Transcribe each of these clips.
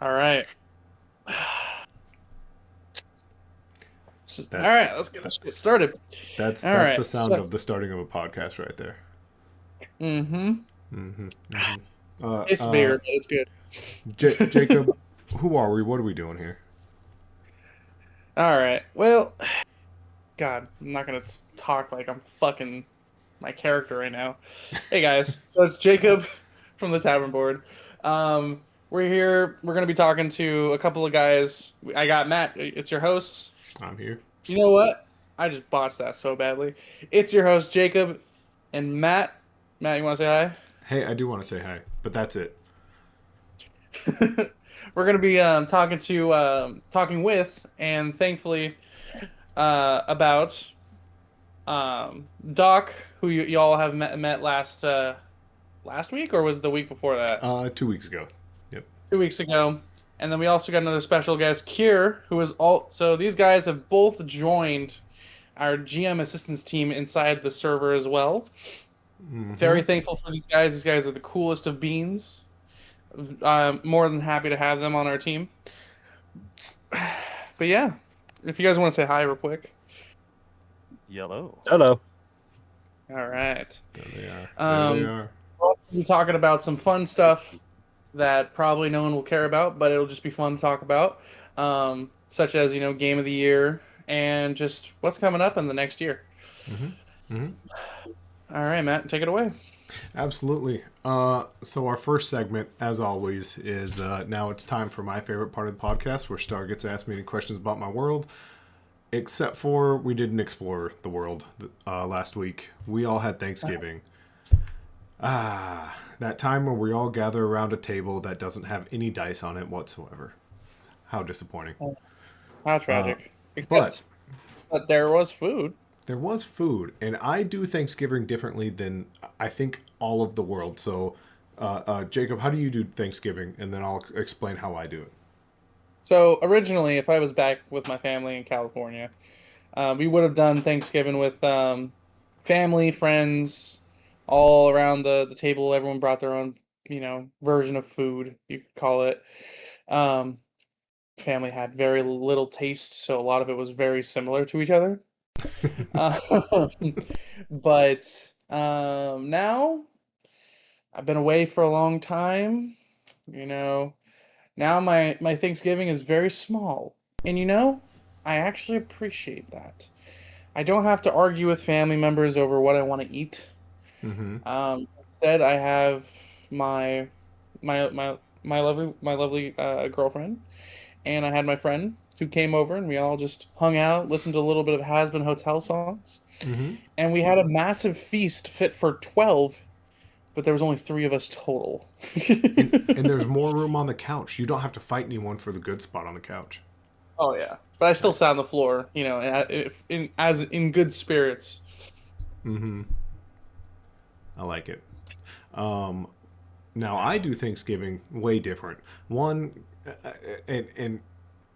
All right. All That's right, let's get this shit started. that's All that's right. the sound of the starting of a podcast right there. Mm-hmm. Mm-hmm. Mm-hmm. Uh, It's uh, bigger, but it's good. Jacob, who are we? What are we doing here? All right. Well, God, I'm not gonna talk like I'm fucking my character right now. Hey guys, so it's Jacob from the Tavern Board. We're here. We're gonna be talking to a couple of guys. I got Matt. It's your host. I'm here. You know what? I just botched that so badly. It's your host Jacob and Matt. Matt, you want to say Hey, I do want to say hi, but that's it. hi? We're gonna be talking with and thankfully about Doc, who y'all have met last week, or was it the week before that? 2 weeks ago. Yep. 2 weeks ago. And then we also got another special guest, Kyrr, who is all. So these guys have both joined our GM assistance team inside the server as well. Mm-hmm. Very thankful for these guys. These guys are the coolest of beans. I'm more than happy to have them on our team. But yeah, if you guys want to say hi real quick. Yellow. Hello. All right. There they are. There they Um, are. we'll also be talking about some fun stuff that probably no one will care about, but it'll just be fun to talk about, such as game of the year and just what's coming up in the next year. Mm-hmm. Mm-hmm. All right, Matt, take it away. Absolutely. So our first segment, as always, is now it's time for my favorite part of the podcast, where Star gets to ask me any questions about my world. Except for we didn't explore the world last week. We all had Thanksgiving. That time where we all gather around a table that doesn't have any dice on it whatsoever. How disappointing. How Uh, tragic. but Except that there was food. there was food, and I do Thanksgiving differently than I think all of the world. So, Jacob, how do you do Thanksgiving? And then I'll explain how I do it. So originally, if I was back with my family in California, we would have done Thanksgiving with family, friends, all around the table. Everyone brought their own, version of food, you could call it. Um, Family had very little taste, so a lot of it was very similar to each other. Uh, but now I've been away for a long time. You know, now my Thanksgiving is very small, and I actually appreciate that. I don't have to argue with family members over what I want to eat. Mm-hmm. Instead, I have my my lovely girlfriend, and I had my friend who came over, and we all just hung out, listened to a little bit of Has Been Hotel songs, Mm-hmm. and we had a massive feast fit for 12, but there was only three of us total. And there's more room on the couch. You don't have to fight anyone for the good spot on the couch. Oh yeah, but I still Nice. sat on the floor, as in good spirits. Mm-hmm. I like it. Um, Now I do Thanksgiving way different. One, and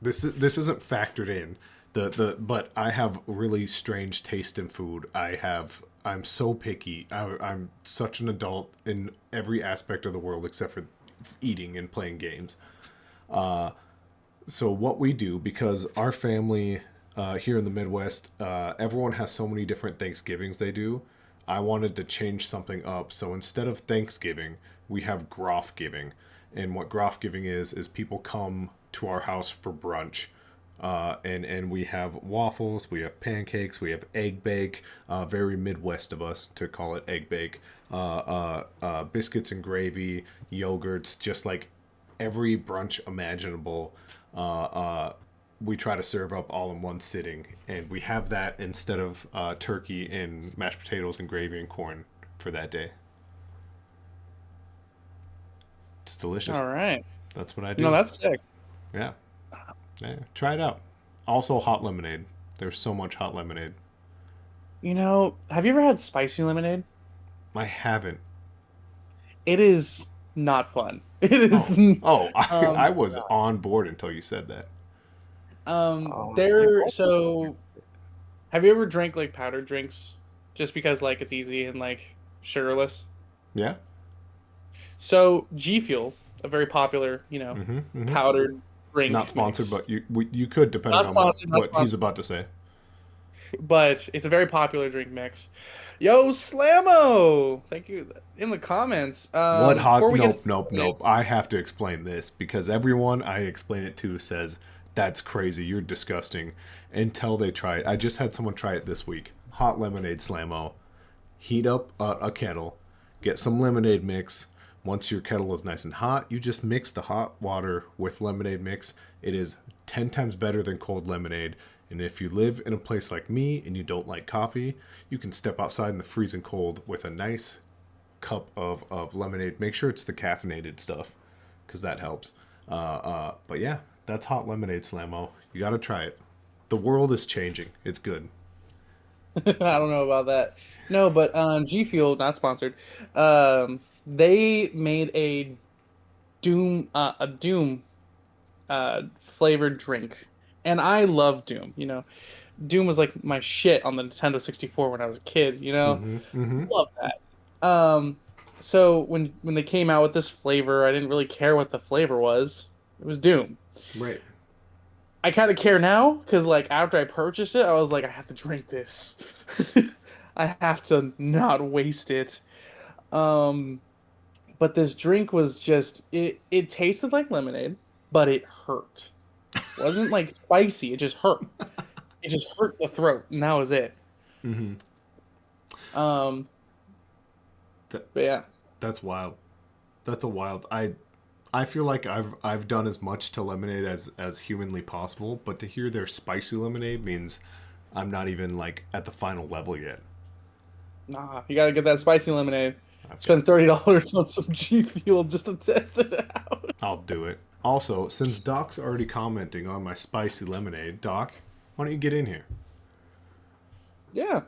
this isn't factored in the but I have really strange taste in food. I'm so picky. I'm such an adult in every aspect of the world except for eating and playing games. So what we do, because our family here in the Midwest, everyone has so many different Thanksgivings they do. I wanted to change something up. So instead of Thanksgiving, we have Groff Giving. And what Groff Giving is people come to our house for brunch. And we have waffles, we have pancakes, we have egg bake, very Midwest of us to call it egg bake, biscuits and gravy, yogurts, just like every brunch imaginable. Uh, uh, we try to serve up all in one sitting, and we have that instead of turkey and mashed potatoes and gravy and corn for that day. It's delicious. All right, That's what I no, do. that's sick. Yeah, yeah. Try it out. Also, hot lemonade. There's so much hot lemonade. Have you ever had spicy lemonade? I haven't. It is not fun. It Oh, is. oh, I Um, was on board until you said that. You there. also So, have you ever drank like powdered drinks, just because it's easy and sugarless? Yeah. So G Fuel, a very popular, Mm-hmm. powdered Not drink sponsored, mix. but you could, depending Not on sponsored, not what he's sponsored, about to say. but it's a very popular drink mix. Yo, Slammo! Thank you in the comments. What Before hot? we get Nope, nope, started, nope. I have to explain this because everyone I explain it to says that's crazy. You're disgusting until they try it. I just had someone try it this week. Hot lemonade Slammo. Heat up a kettle, get some lemonade mix. Once your kettle is nice and hot, you just mix the hot water with lemonade mix. It is 10 times better than cold lemonade. And if you live in a place like me and you don't like coffee, you can step outside in the freezing cold with a nice cup of lemonade. Make sure it's the caffeinated stuff because that helps. But yeah, that's hot lemonade Slammo. You got to try it. The world is changing. It's good. I don't know about that. No, but G Fuel, not sponsored. They made a Doom flavored drink, and I love Doom. Doom was like my shit on the Nintendo 64 when I was a kid. Mm-hmm. Mm-hmm. Love that. So when they came out with this flavor, I didn't really care what the flavor was. It was Doom. Right. I kind of care now because like after I purchased it, I was like, I have to drink this. I have to not waste it. Um, but this drink was just it tasted like lemonade, but it hurt. It wasn't like spicy, it just hurt. It just hurt the throat, and that was it. Mm-hmm. Um, That, but yeah. that's wild. That's a wild. I feel like I've done as much to lemonade as humanly possible, but to hear their spicy lemonade means I'm not even like at the final level yet. Nah, you gotta get that spicy lemonade. I've got. Spend $30 on some G Fuel just to test it out. I'll do it. Also, since Doc's already commenting on my spicy lemonade, Doc, why don't you get in here? Yeah.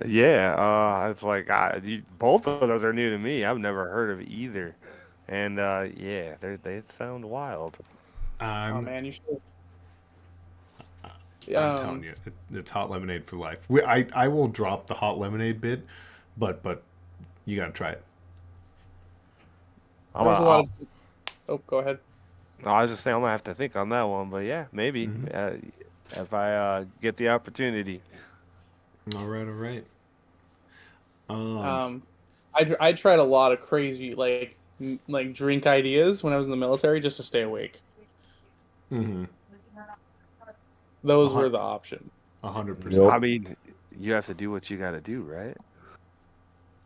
Yeah, it's like both of those are new to me. I've never heard of either, and yeah, they sound wild. Oh I'm man, you should. I'm telling you, it's hot lemonade for life. I will drop the hot lemonade bit, but you gotta try it. I'm There was a, a lot I'll, of. Oh, go ahead. no, I was just saying I'm gonna have to think on that one, but yeah, maybe Mm-hmm. if I get the opportunity. All right, all right. Um, Um, I tried a lot of crazy like drink ideas when I was in the military just to stay awake. mm-hmm. a Those hun- were the option. 100%. I Yep. mean, you have to do what you got to do, right?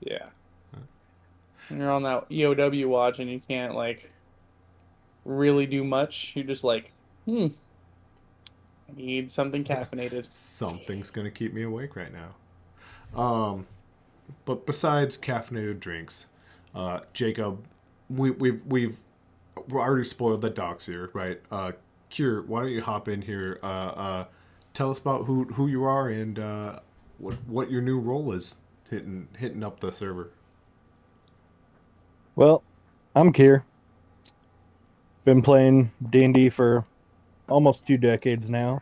Yeah. When you're on that EOW watch and you can't like really do much, you're just like, I need something caffeinated. Something's gonna keep me awake right now. But besides caffeinated drinks, Jacob, we've already spoiled the docs here, right? Kyrr, why don't you hop in here? Tell us about who you are and what your new role is hitting up the server. Well, I'm Kyrr. Been playing D&D for almost 2 decades now.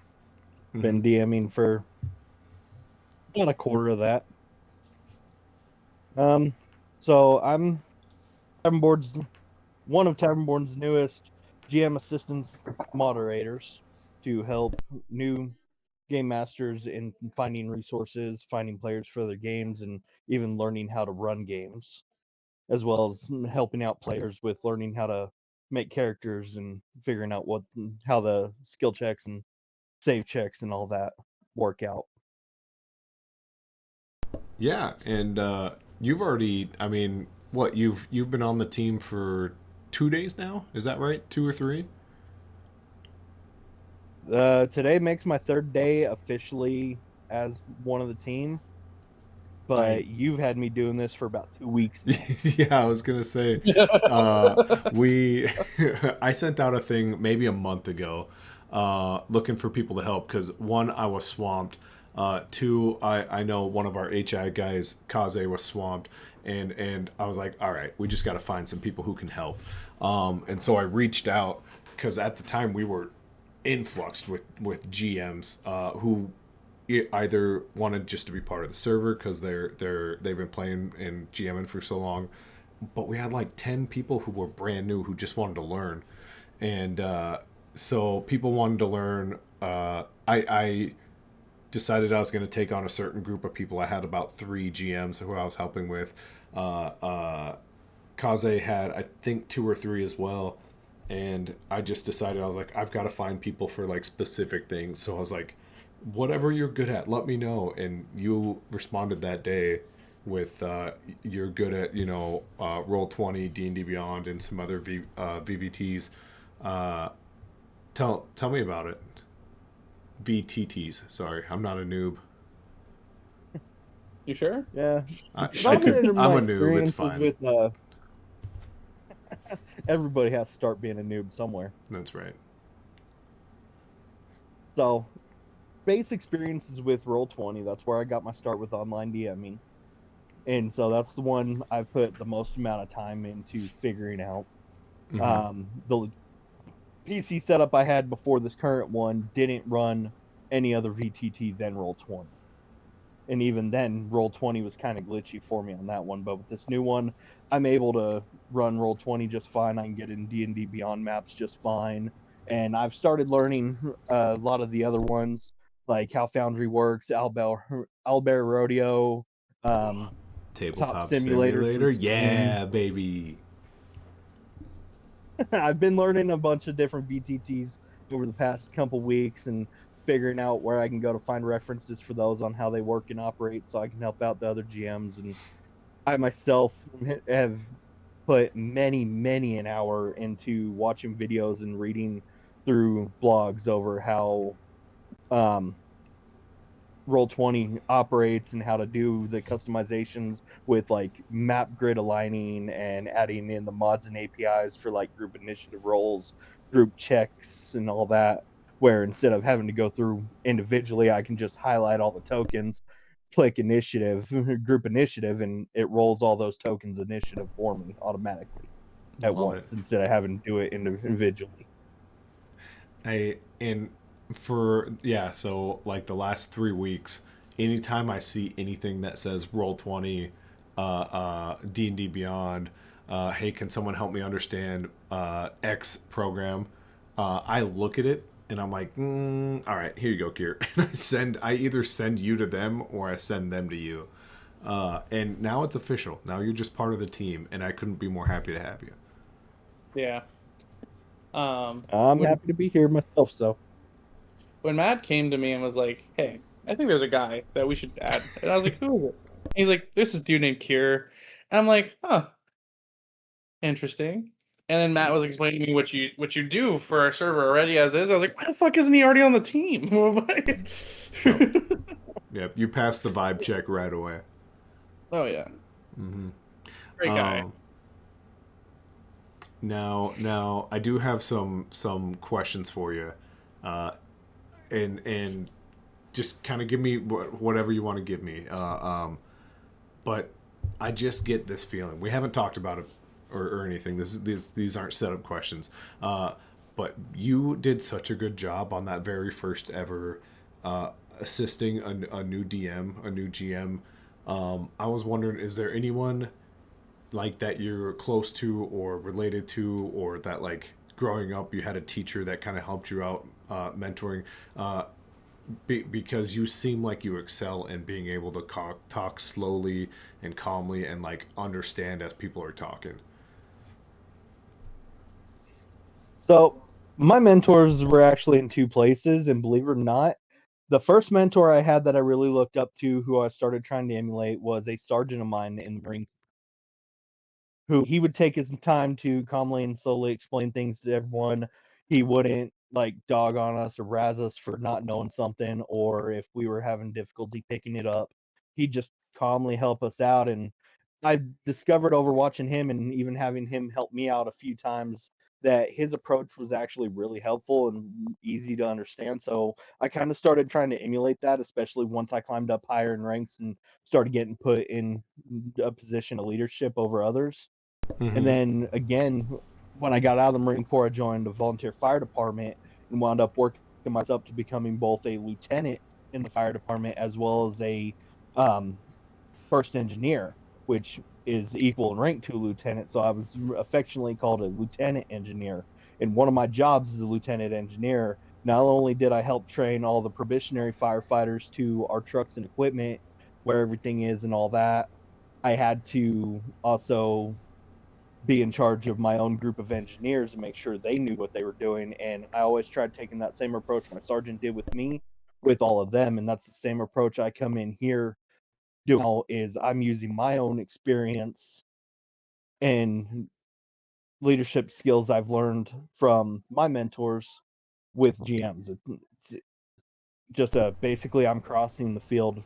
Mm-hmm. Been DMing for about a quarter of that. Um, so I'm Tavern Boards, one of Tavern Boards' newest GM assistants moderators to help new game masters in finding resources, finding players for their games, and even learning how to run games, as well as helping out players with learning how to make characters and figuring out how the skill checks and save checks and all that work out. Yeah, and you've already. I mean, what you've been on the team for 2 days now? Is that right? 2 or 3? Today makes my third day officially as one of the team, I but you've had me doing this for about 2 weeks now. yeah, I was gonna say, we I sent out a thing maybe a month ago, looking for people to help because one, I was swamped. Two, I know one of our HI guys, Kaze, was swamped, and I was like, all right, we just got to find some people who can help. And so I reached out because at the time we were influxed with GMs who either wanted just to be part of the server because they've been playing and GMing for so long, but we had like 10 people who were brand new who just wanted to learn. And so people wanted to learn. I decided I was going to take on a certain group of people. I had about 3 GMs who I was helping with. Kaze had, I think, 2 or 3 as well. And I just decided, I was like, I've got to find people for like specific things. So I was like, whatever you're good at, let me know. And you responded that day with you're good at, Roll 20, D&D Beyond, and some other VBTs. Uh, tell me about it. VTTs. Sorry, I'm not a noob. You sure? Yeah. I Predominated I'm my a noob. It's experiences fine. with everybody has to start being a noob somewhere. That's right. So base experiences with Roll20. That's where I got my start with online DMing, and so that's the one I've put the most amount of time into figuring out. Mm-hmm. The PC setup I had before this current one didn't run any other VTT than Roll20. And even then, Roll20 was kind of glitchy for me on that one. But with this new one, I'm able to run Roll20 just fine. I can get in D&D Beyond maps just fine. And I've started learning a lot of the other ones, like how Foundry works, Owlbear Rodeo, um, Top Tabletop Simulator through simulator. Steam. Yeah, baby. I've been learning a bunch of different VTTs over the past couple weeks and figuring out where I can go to find references for those on how they work and operate so I can help out the other GMs. And I myself have put many an hour into watching videos and reading through blogs over how um, Roll20 operates and how to do the customizations with like map grid aligning and adding in the mods and APIs for like group initiative roles, group checks, and all that. Where instead of having to go through individually, I can just highlight all the tokens, click initiative, group initiative, and it rolls all those tokens initiative for me automatically at Love it. once instead of having to do it individually. And for yeah, so like the last 3 weeks, anytime I see anything that says Roll 20, D&D Beyond, hey, can someone help me understand X program? I look at it and I'm like, all right, here you go, Kyrr. And I either send you to them or I send them to you. And now it's official. Now you're just part of the team, and I couldn't be more happy to have you. Yeah. I'm When happy to be here myself, so Matt came to me and was like, "Hey, I think there's a guy that we should add," and I was like, "Who is it?" He's like, "This is a dude named Kyrr," and I'm like, "Huh, interesting." And then Matt was explaining to me what you do for our server already as is. I was like, "Why the fuck isn't he already on the team?" Yep. Yep. You passed the vibe check right away. Oh yeah, Mm-hmm. great guy. Now, I do have some questions for you, uh, and just kind of give me whatever you want to give me. But I just get this feeling. We haven't talked about it or anything. These aren't setup questions. But you did such a good job on that very first ever assisting a new DM, a new GM. I was wondering, is there anyone like that you're close to or related to, or that like growing up you had a teacher that kind of helped you out, mentoring, because you seem like you excel in being able to talk slowly and calmly and like understand as people are talking. So my mentors were actually in two places, and believe it or not, the first mentor I had that I really looked up to, who I started trying to emulate, was a sergeant of mine in the Marine, who he would take his time to calmly and slowly explain things to everyone. He wouldn't like dog on us or razz us for not knowing something, or if we were having difficulty picking it up, he'd just calmly help us out. And I discovered over watching him and even having him help me out a few times that his approach was actually really helpful and easy to understand. So I kind of started trying to emulate that, especially once I climbed up higher in ranks and started getting put in a position of leadership over others. And Mm-hmm. then again, when I got out of the Marine Corps, I joined a volunteer fire department and wound up working myself up to becoming both a lieutenant in the fire department as well as a um, first engineer, which is equal in rank to a lieutenant, so I was affectionately called a lieutenant engineer. And one of my jobs as a lieutenant engineer, not only did I help train all the probationary firefighters to our trucks and equipment, where everything is and all that, I had to also be in charge of my own group of engineers and make sure they knew what they were doing. And I always tried taking that same approach my sergeant did with me, with all of them. And that's the same approach I come in here doing now is I'm using my own experience and leadership skills I've learned from my mentors with GMs. It's just basically I'm crossing the field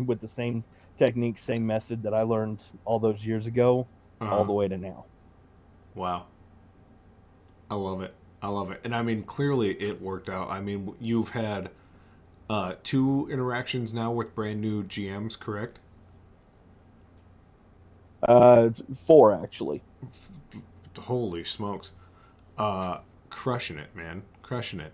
with the same technique, same method that I learned all those years ago, all the way to now. Wow. I love it. I love it. And I mean, clearly it worked out. I mean, you've had 2 interactions now with brand new GMs, correct? 4 actually. Holy smokes. Crushing it, man. Crushing it.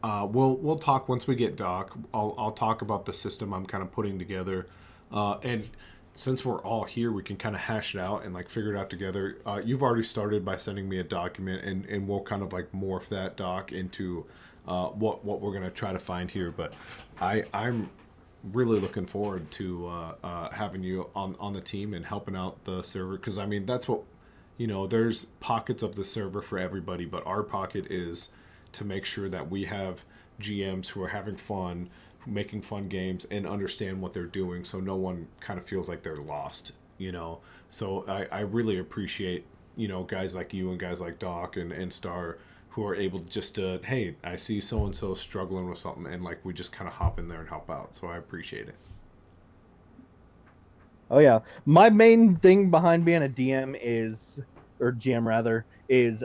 We'll talk once we get Doc. I'll talk about the system I'm kind of putting together, and since we're all here, we can kind of hash it out and like figure it out together. You've already started by sending me a document, and we'll kind of like morph that doc into what we're gonna try to find here. But I'm really looking forward to having you on the team and helping out the server, because I mean that's what there's pockets of the server for everybody, but our pocket is to make sure that we have GMs who are having fun, making fun games, and understand what they're doing, so no one kind of feels like they're lost. So I really appreciate guys like you and guys like Doc and Star, who are able just to, hey, I see so and so struggling with something, and like we just kind of hop in there and help out. So I appreciate it. Oh yeah, my main thing behind being a DM or GM rather, is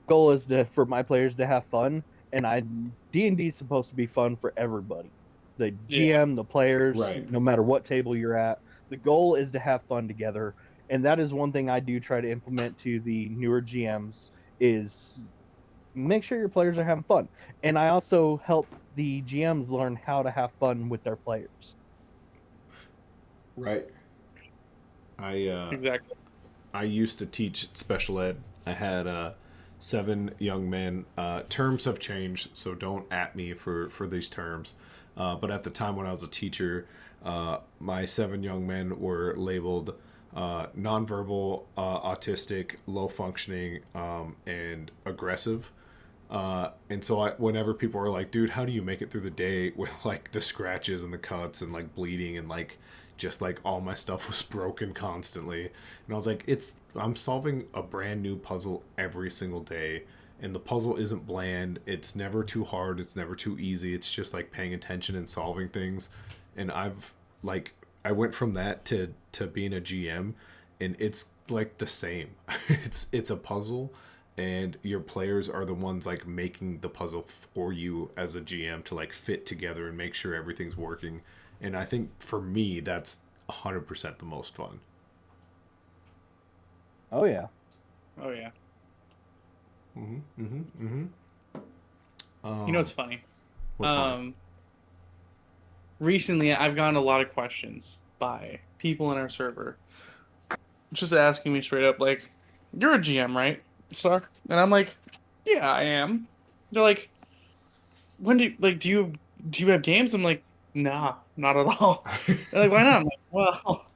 goal is for my players to have fun, and D&D is supposed to be fun for everybody. The Yeah. GM, the players, Right. no matter what table you're at, the goal is to have fun together, and that is one thing I do try to implement to the newer GMs is make sure your players are having fun. And I also help the GMs learn how to have fun with their players. Right. I Exactly. I used to teach special ed. I had 7 young men. Terms have changed, so don't at me for these terms. But at the time when I was a teacher, my 7 young men were labeled nonverbal, autistic, low functioning, and aggressive. And so whenever people are like, dude, how do you make it through the day with like the scratches and the cuts and like bleeding and like just like all my stuff was broken constantly. And I was like, I'm solving a brand new puzzle every single day. And the puzzle isn't bland. It's never too hard. It's never too easy. It's just like paying attention and solving things. And I went from that to being a GM, and it's like the same. It's a puzzle, and your players are the ones like making the puzzle for you as a GM to like fit together and make sure everything's working. And I think for me that's 100% the most fun. Oh yeah. Oh yeah. Mm-hmm. Mm-hmm. Mm-hmm. You know what's funny? What's funny? Um, Recently I've gotten a lot of questions by people in our server just asking me straight up, like, "You're a GM, right, Star?" And I'm like, "Yeah, I am." They're like, "When do you have games?" I'm like, "Nah, not at all." They're like, "Why not?" I'm like, "Well,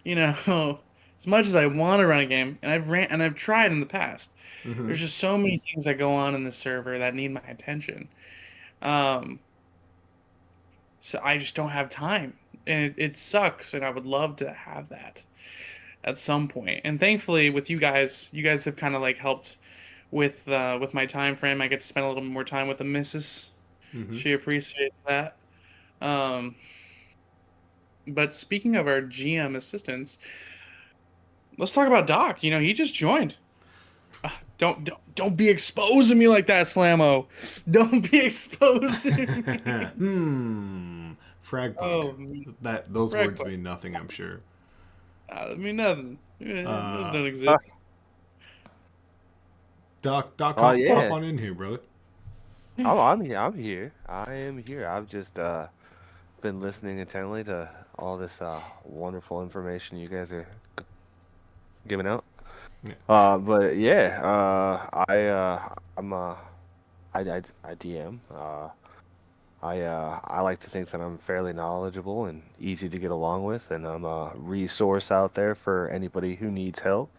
you know, as much as I want to run a game, and I've tried in the past, Mm-hmm. there's just so many things that go on in the server that need my attention. Um, so I just don't have time, and it sucks. And I would love to have that at some point. And thankfully, with you guys have kind of like helped with my time frame. I get to spend a little more time with the missus. Mm-hmm. She appreciates that. Um, but speaking of our GM assistants, let's talk about Doc. You know, he just joined. Don't be exposing me like that, Slammo. Don't be exposing me. Frag punk. Oh, That those brag words part. mean nothing, I'm sure. I mean nothing. Those Uh, don't exist. Doc, Oh hop yeah. on in here, brother. I'm here. I'm here. I am here. I've just been listening intently to all this wonderful information you guys are giving out. Yeah. But yeah, I DM. I like to think that I'm fairly knowledgeable and easy to get along with, and I'm a resource out there for anybody who needs help,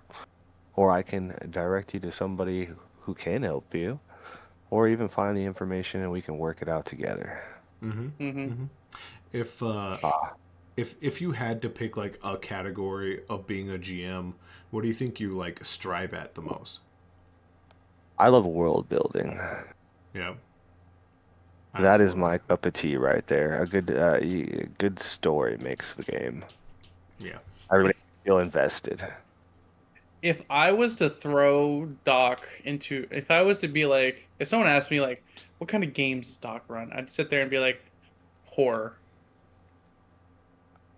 or I can direct you to somebody who can help you, or even find the information and we can work it out together. Hmm. If Ah, if you had to pick like a category of being a GM, what do you think you like strive at the most? I love world building. Yeah, That is absolutely. my cup of tea right there. A good story makes the game. Yeah. Everybody If feel invested. if I was to throw Doc into, if I was to be like, if someone asked me like, what kind of games does Doc run? I'd sit there and be like, horror,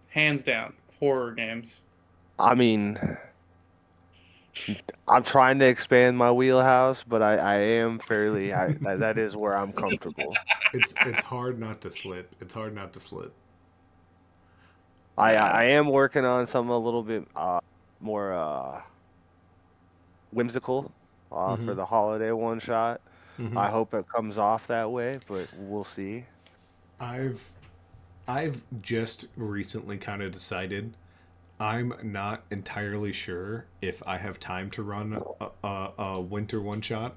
hands down, horror games. I mean, I'm trying to expand my wheelhouse, but I am that is where I'm comfortable. It's hard not to slip. It's hard not to slip. Yeah. I am working on some a little bit more whimsical for Mm-hmm. the holiday one shot. Mm-hmm. I hope it comes off that way, but we'll see. I've I've just recently kind of decided I'm not entirely sure if I have time to run a winter one shot.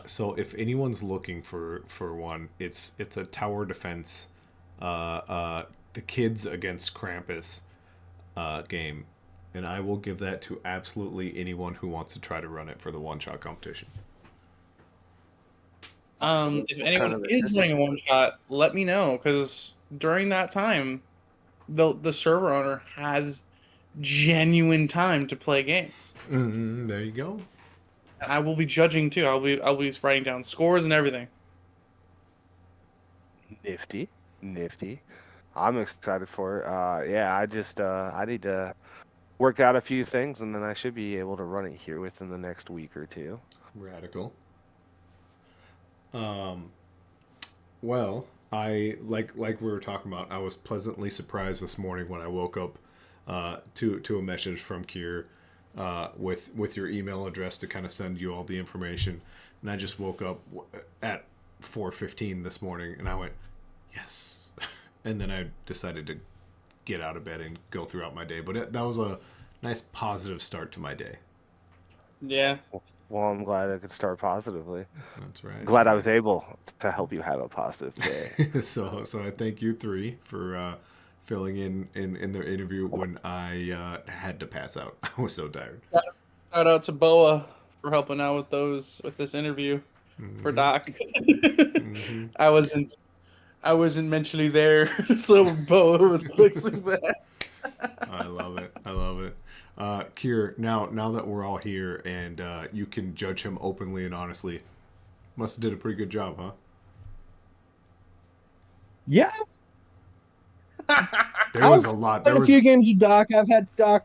So if anyone's looking for one, it's a tower defense, the kids against Krampus game, and I will give that to absolutely anyone who wants to try to run it for the one shot competition. If What kind anyone of is running a assistance? one shot, let me know because during that time, the server owner has genuine time to play games. There you go. And I will be judging too. I'll be writing down scores and everything. Nifty, nifty. I'm excited for it. Yeah, I need to work out a few things, and then I should be able to run it here within the next week or two. Radical. Well, I like we were talking about. I was pleasantly surprised this morning when I woke up to a message from Kyrr with your email address to kind of send you all the information, and I just woke up at 4:15 this morning, and I went yes, and then I decided to get out of bed and go throughout my day. But that was a nice positive start to my day. Yeah. Well, I'm glad I could start positively. That's right. Glad I was able to help you have a positive day. So I thank you three for filling in their interview when I had to pass out. I was so tired. Shout out to Boa for helping out with this interview for Hmm. Doc. Hmm. I wasn't I wasn't mentally there, so Boa was fixing that. I love it. I love it. Kier, now that we're all here and you can judge him openly and honestly, must have did a pretty good job, huh? Yeah, There was I've a lot. played There a was few games with Doc. I've had Doc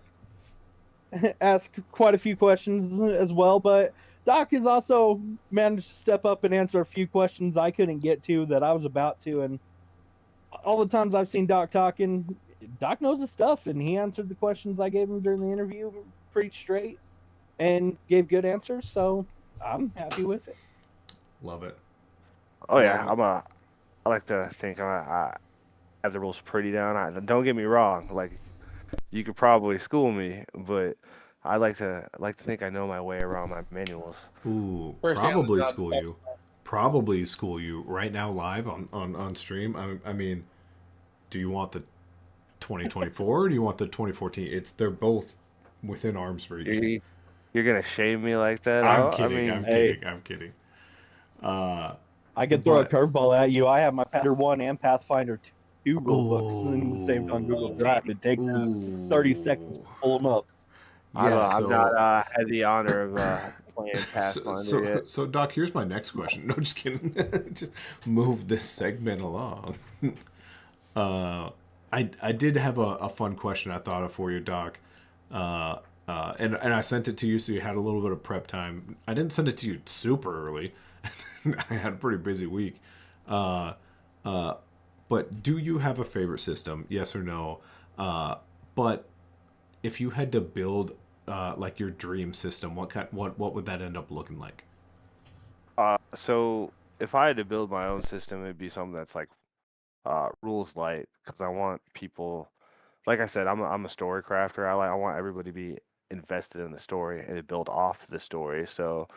ask quite a few questions as well, but Doc has also managed to step up and answer a few questions I couldn't get to that I was about to. And all the times I've seen Doc talking, Doc knows his stuff, and he answered the questions I gave him during the interview pretty straight and gave good answers. So I'm happy with it. love it. Oh yeah, Love it. I like to think I have the rules pretty down. Don't get me wrong, like you could probably school me, but I like to think I know my way around my manuals. Ooh, First day on the probably job. school you. Probably school you right now live on stream. I mean, do you want the 2024 or do you want the 2014? They're both within arm's reach. You you're gonna shame me like that? I'm I kidding. I'm mean, Hey, kidding. I'm kidding. Uh, I could throw a but curveball at you. I have my Pathfinder 1 and Pathfinder 2 rule books saved on Google oh, Drive. It takes 30 seconds to ooh, pull them up. yeah. I'm not So, had the honor of playing Pathfinder yet. so, Doc, here's my next question. No, just kidding. Just move this segment along. Uh, I did have a fun question I thought of for you, Doc. And I sent it to you so you had a little bit of prep time. I didn't send it to you super early. I had a pretty busy week. Uh, But do you have a favorite system? Yes or no? But if you had to build like your dream system, what would that end up looking like? So if I had to build my own system, it'd be something that's like rules light, because I want people, like I said, I'm a story crafter. I want everybody to be invested in the story and to build off the story. So,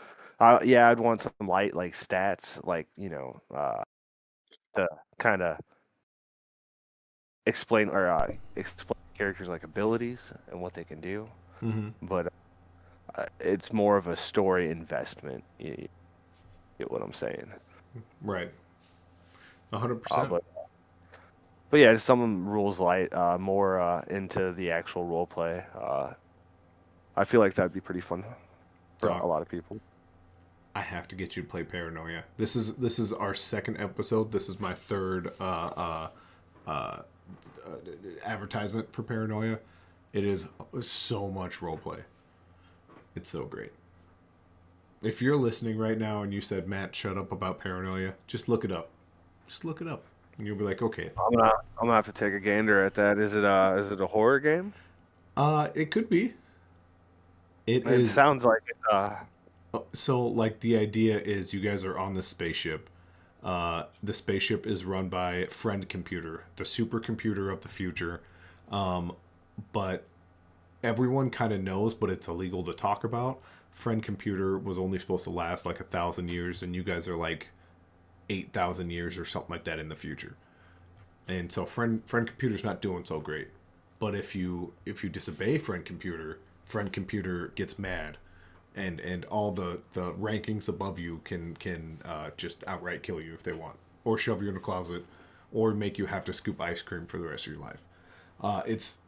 yeah, I'd want some light like stats, like to kind of explain characters like abilities and what they can do. Mm-hmm. But it's more of a story investment. You get what I'm saying? Right. 100%. But yeah, some rules light, more into the actual role play. I feel like that'd be pretty fun for a Doc, lot of people. I have to get you to play Paranoia. This is our second episode. This is my third advertisement for Paranoia. It is so much roleplay. It's so great. If you're listening right now and you said, Matt, shut up about Paranoia, just look it up. Just look it up. And you'll be like, okay. I'm gonna have to take a gander at that. Is it a horror game? It could be. It It is. sounds like it's So, like, the idea is you guys are on this spaceship. The spaceship is run by Friend Computer, the supercomputer of the future. But everyone kind of knows, but it's illegal to talk about. Friend Computer was only supposed to last like 1,000 years, and you guys are like 8,000 years or something like that in the future. And so Friend Computer's not doing so great. But if you disobey Friend Computer gets mad, and all the rankings above you can just outright kill you if they want, or shove you in a closet, or make you have to scoop ice cream for the rest of your life. It's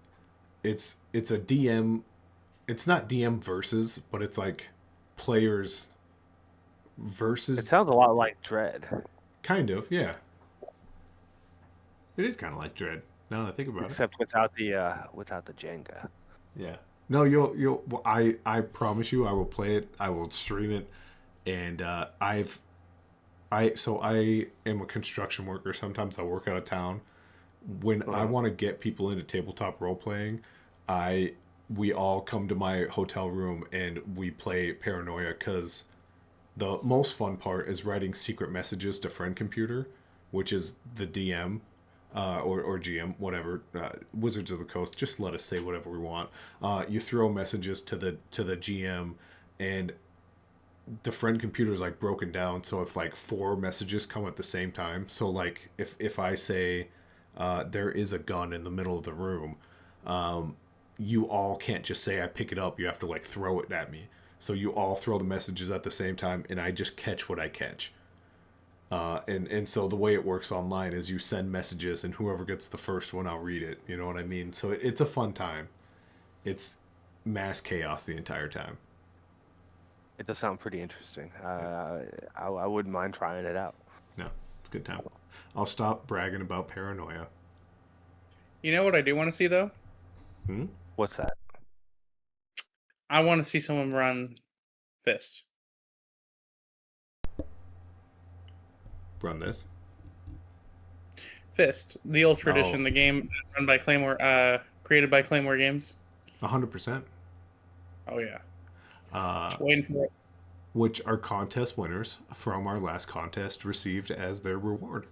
a DM. It's not DM versus, but it's like players it versus. sounds a lot like Dread, Kind of, yeah. It is kind of like Dread. Now that I think about it. except without the Jenga. Yeah. No, you'll. Well, I promise you, I will play it. I will stream it, and I am a construction worker. Sometimes I work out of town. When I want to get people into tabletop role playing, we all come to my hotel room and we play Paranoia, because the most fun part is writing secret messages to Friend Computer, which is the DM, or GM, whatever. Wizards of the Coast, just let us say whatever we want. You throw messages to the GM, and the Friend Computer is like broken down. So if like 4 messages come at the same time, so like if I say there is a gun in the middle of the room, you all can't just say I pick it up. You have to like throw it at me. So you all throw the messages at the same time, and I just catch what I catch. And so the way it works online is you send messages, and whoever gets the first one, I'll read it. You know what I mean? So it's a fun time. It's mass chaos the entire time. It does sound pretty interesting. I wouldn't mind trying it out. No, it's a good time. I'll stop bragging about Paranoia. You know what I do want to see though? Hmm? What's that? I want to see someone run Fist. Run this. Fist, the old tradition, Oh. the game run by Claymore, created by Claymore Games. 100%. Oh yeah, Uh, just waiting for it. which our contest winners from our last contest received as their reward.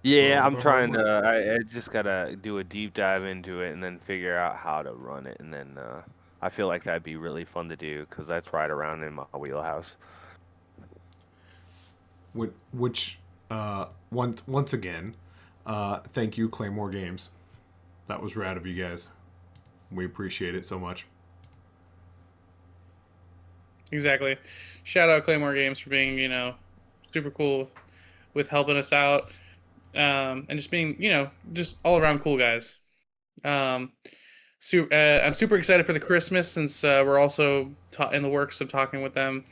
Yeah, all I'm of our trying hard to. work. I just gotta do a deep dive into it and then figure out how to run it, and then I feel like that'd be really fun to do because that's right around in my wheelhouse. Which once again, thank you, Claymore Games. That was rad of you guys. We appreciate it so much. Exactly. Shout out Claymore Games for being, super cool with helping us out, and just being, just all around cool guys. Um, I'm super excited for the Christmas, since we're also in the works of talking with them,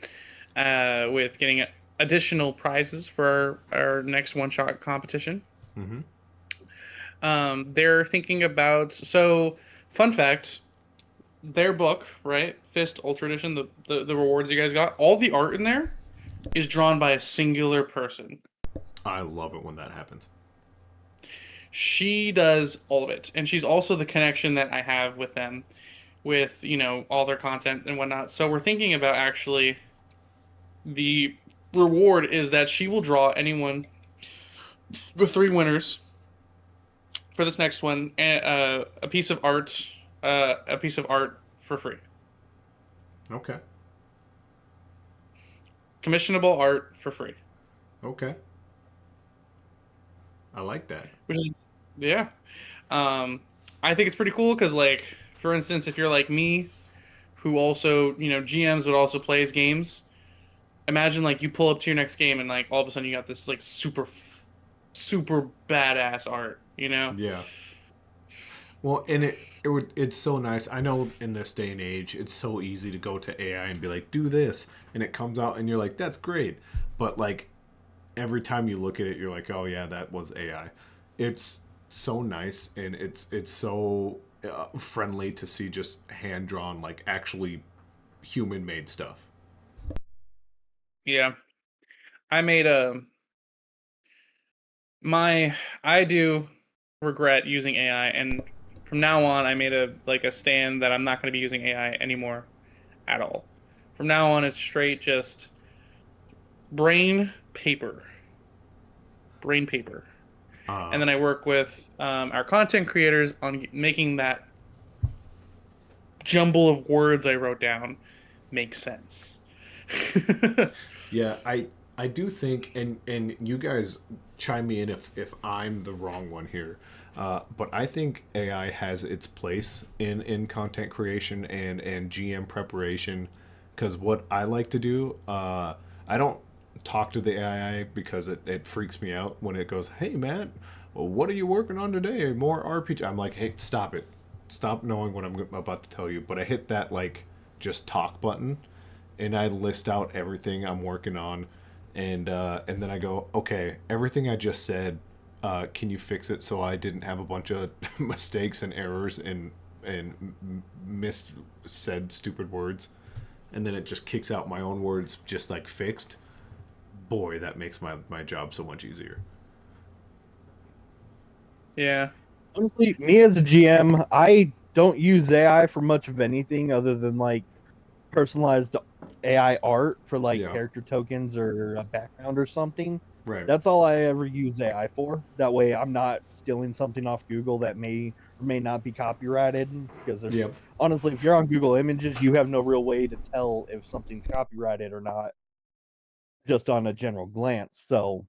with getting additional prizes for our next one-shot competition. Mm-hmm. They're thinking about, so fun fact, their book, right? Fist Ultra Edition, the rewards you guys got, all the art in there is drawn by a singular person. I love it when that happens. She does all of it, and she's also the connection that I have with them, with all their content and whatnot. So we're thinking about actually the reward is that she will draw anyone, the three winners for this next one, a piece of art, for free, Okay. commissionable art for free, Okay. I like that. which is yeah. Um, I think it's pretty cool because, like, for instance, if you're like me, who also GMs but also plays games, imagine like you pull up to your next game and like all of a sudden you got this like super badass art, you know? Yeah. Well, and it's so nice. I know in this day and age, it's so easy to go to AI and be like, "Do this," and it comes out, and you're like, "That's great," but like every time you look at it, you're like, "Oh yeah, that was AI." It's so nice, and it's so friendly to see just hand drawn, like actually human made stuff. Yeah. I made a my I do regret using AI, and from now on I made a stand that I'm not going to be using AI anymore at all. From now on it's straight just brain paper. Brain paper. And Uh, then I work with our content creators on making that jumble of words I wrote down make sense. Yeah, I do think, and you guys chime me in if I'm the wrong one here, but I think AI has its place in content creation and GM preparation, because what I like to do, I don't talk to the AI because it freaks me out when it goes, "Hey Matt, well, what are you working on today? More RPG." I'm like, "Hey, stop it, stop knowing what I'm about to tell you." But I hit that like just talk button and I list out everything I'm working on, and then I go, okay, everything I just said, can you fix it so I didn't have a bunch of mistakes and errors and mis said stupid words, and then it just kicks out my own words just like fixed. Boy, that makes my job so much easier. Yeah. Honestly, me as a GM, I don't use AI for much of anything other than like personalized AI art for like Yeah, character tokens or a background or something. right. That's all I ever use AI for. That way I'm not stealing something off Google that may or may not be copyrighted. Because there's Yep. honestly, if you're on Google Images, you have no real way to tell if something's copyrighted or not just on a general glance. So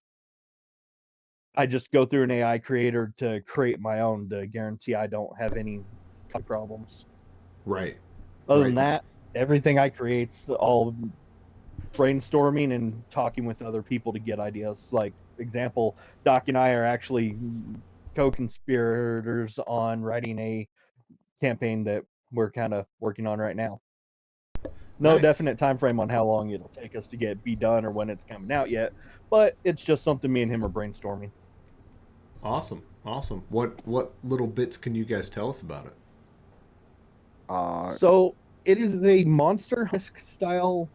I just go through an AI creator to create my own to guarantee I don't have any problems. Right. Other than Right. that, everything I create's all brainstorming and talking with other people to get ideas. Like example, Doc and I are actually co-conspirators on writing a campaign that we're kind of working on right now. No Nice. definite time frame on how long it'll take us to get be done or when it's coming out yet, but it's just something me and him are brainstorming. Awesome. Awesome. What little bits can you guys tell us about it? Uh, So it is a monster style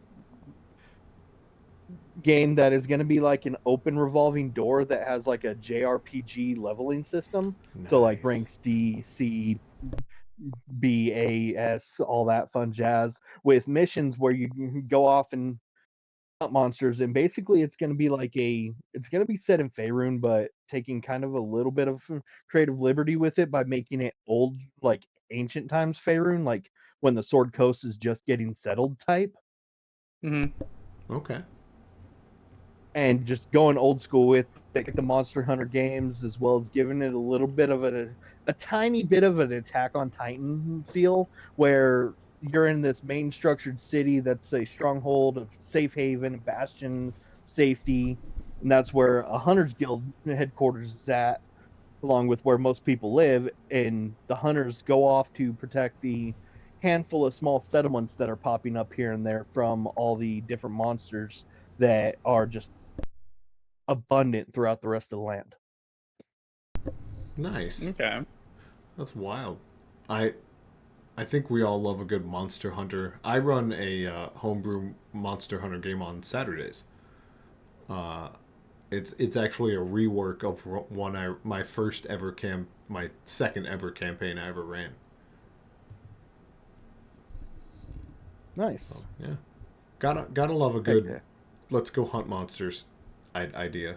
game that is going to be like an open revolving door that has like a JRPG leveling system. So like Nice. ranks D, C, B, A, S, all that fun jazz with missions where you can go off and hunt monsters. And basically, it's going to be set in Faerun, but taking kind of a little bit of creative liberty with it by making it old, like ancient times Faerun, like when the Sword Coast is just getting settled type. Hmm. Okay. And just going old school with like the Monster Hunter games, as well as giving it a little bit of a tiny bit of an Attack on Titan feel, where you're in this main structured city that's a stronghold of safe haven, bastion, safety, and that's where a Hunters Guild headquarters is at, along with where most people live. And the hunters go off to protect the handful of small settlements that are popping up here and there from all the different monsters that are just abundant throughout the rest of the land. Nice. Okay. That's wild. I I think we all love a good Monster Hunter. I run a homebrew Monster Hunter game on Saturdays. It's actually a rework of my second ever campaign I ever ran. Nice. So yeah, gotta love a Heck good yeah. let's go hunt monsters idea.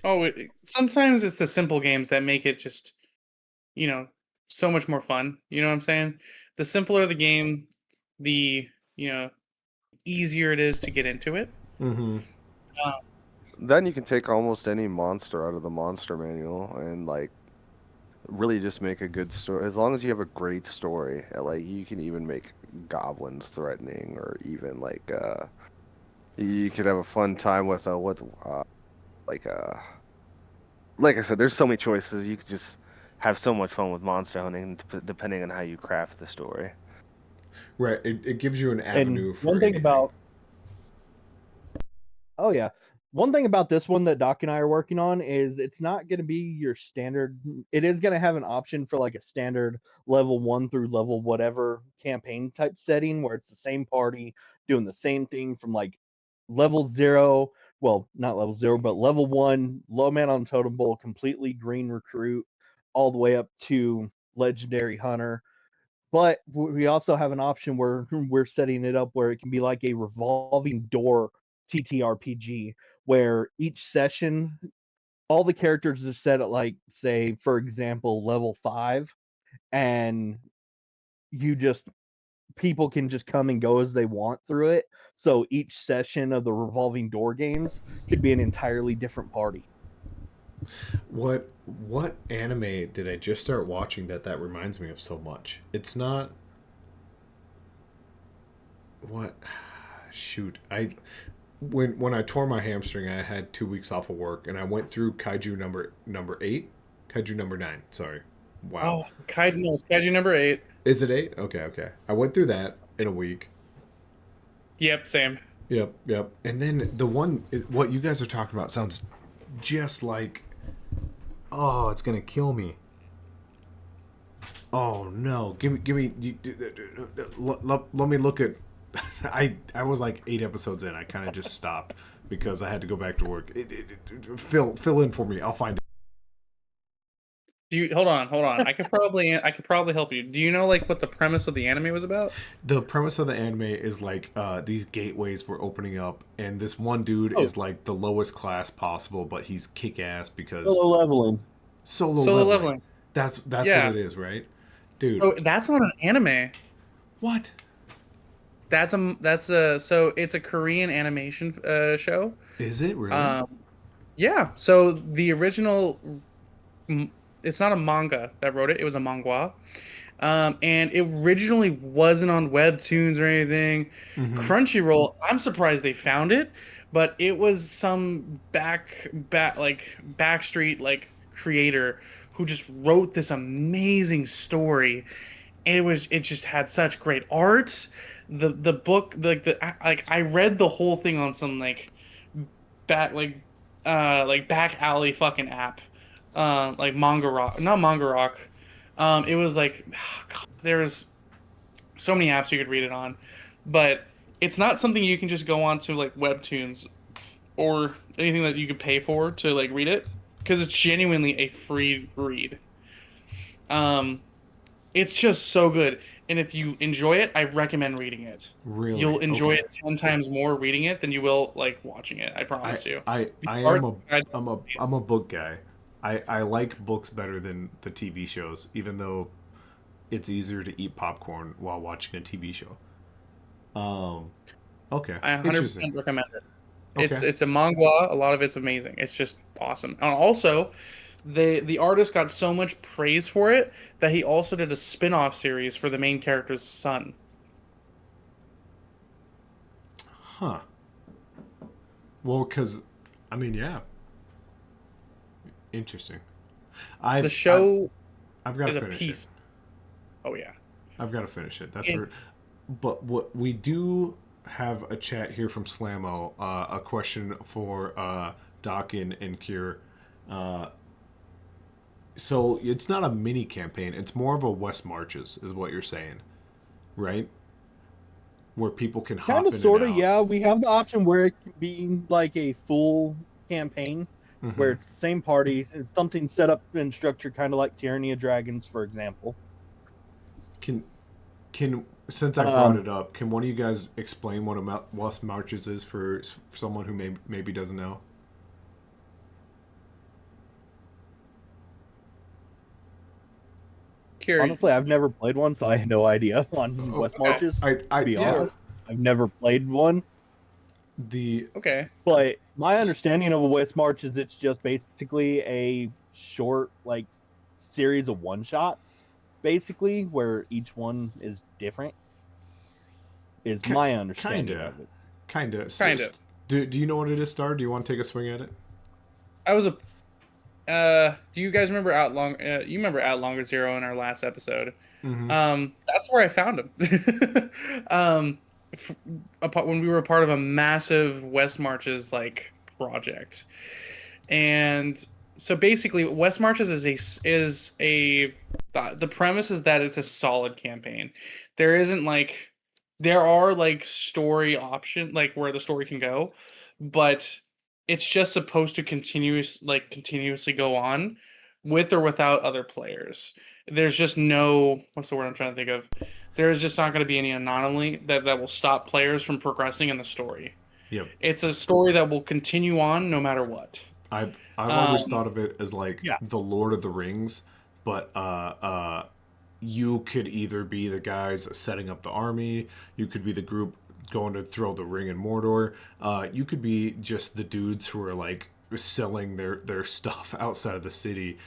Oh, sometimes it's the simple games that make it just, you know, so much more fun. You know what I'm saying? The simpler the game, the, you know, easier it is to get into it. Mm-hmm. Uh, Then you can take almost any monster out of the monster manual and like really just make a good story. As long as you have a great story, like you can even make goblins threatening, or even you could have a fun time with like uh like I said, there's so many choices. You could just have so much fun with monster hunting depending on how you craft the story. Right. It gives you an And avenue for one thing anything. about Oh yeah. One thing about this one that Doc and I are working on is it's not going to be your standard. It is going to have an option for like a standard level 1 through level whatever campaign type setting where it's the same party doing the same thing from like level 0, well, not level 0, but level 1, low man on totem pole, completely green recruit, all the way up to legendary hunter. But we also have an option where we're setting it up where it can be like a revolving door TTRPG, where each session, all the characters are set at like, say, for example, level 5, and you just people can just come and go as they want through it. So each session of the revolving door games could be an entirely different party. What anime did I just start watching that reminds me of so much? It's not what shoot. I when I tore my hamstring, I had 2 weeks off of work, and I went through Kaiju number 8, Kaiju number 9. Sorry, wow, oh, Kaiju, no, it's Kaiju number 8. is it 8? Okay, okay. I went through that in a week. Yep, same. Yep, yep. And then what you guys are talking about sounds just like, oh, it's gonna kill me. Oh no, give me. Let me look at. I was like 8 episodes in. I kind of just stopped because I had to go back to work. Fill in for me. I'll find it. Do you hold on, hold on? I could probably help you. Do you know like what the premise of the anime was about? The premise of the anime is like these gateways were opening up, and this one dude Oh, is like the lowest class possible, but he's kick ass because Solo leveling. solo solo leveling. leveling. That's what Yeah. it is, right, dude? So that's not an anime. What So it's a Korean animation show. is it really? Um, yeah. So the original, m- it's not a manga that wrote it. It was a manga. And it originally wasn't on Webtoons or anything. Mm-hmm. Crunchyroll, I'm surprised they found it, but it was some backstreet like creator who just wrote this amazing story. And it just had such great art. The book like I read the whole thing on some back back alley fucking app. Like Manga Rock, not Manga Rock. It was like there's so many apps you could read it on, but it's not something you can just go on to like Webtoons or anything that you could pay for to like read it because it's genuinely a free read. Um, it's just so good, and if you enjoy it, I recommend reading it. Really? You'll enjoy Okay. it 10 times more reading it than you will like watching it. I I promise you. I The I am art, a I'm a book guy. I like books better than the TV shows, even though it's easier to eat popcorn while watching a TV show. Um, okay, I interesting. 100% recommend it. It's Okay, it's a manga. A lot of it's amazing. It's just awesome. And also, the artist got so much praise for it that he also did a spin-off series for the main character's son. huh? Well, because I mean, yeah, interesting. The I've I've show I've got to is a finish it. piece. Oh yeah. I've got to finish it. That's And for. But what we do have a chat here from Slammo, a question for Doc and Kyrr. Uh, so it's not a mini campaign; it's more of a West Marches, is what you're saying, right? Where people can Kind hop of, in and sort of, out. yeah. We have the option where it can be like a full campaign Mm-hmm. where it's the same party, it's something set up and structured kind of like Tyranny of Dragons, for example. Can since I brought it up, can one of you guys explain what a West Marches is for someone who maybe doesn't know? Kyrr, Honestly, I've never played one, so I have no idea on Oh, West Marches. I To be yeah. honest, I've never played one. The okay. But my understanding of a West March is it's just basically a short, like, series of one shots, basically, where each one is different. Is my understanding kinda, of it. kinda. Kind of. Do you know what it is, Star? Do you want to take a swing at it? I was a. Do you guys remember You remember Out Longer Zero in our last episode? Mm-hmm. That's where I found him. um, when we were a part of a massive West Marches like project, and so basically, West Marches is a the premise is that it's a solid campaign. There isn't like there are like story option like where the story can go, but it's just supposed to continuously go on with or without other players. There's just no what's the word I'm trying to think of. There's just not going to be any anomaly that will stop players from progressing in the story. Yep. It's a story that will continue on no matter what. I've Um, always thought of it as like Yeah. the Lord of the Rings, but you could either be the guys setting up the army, you could be the group going to throw the ring in Mordor, you could be just the dudes who are like selling their stuff outside of the city.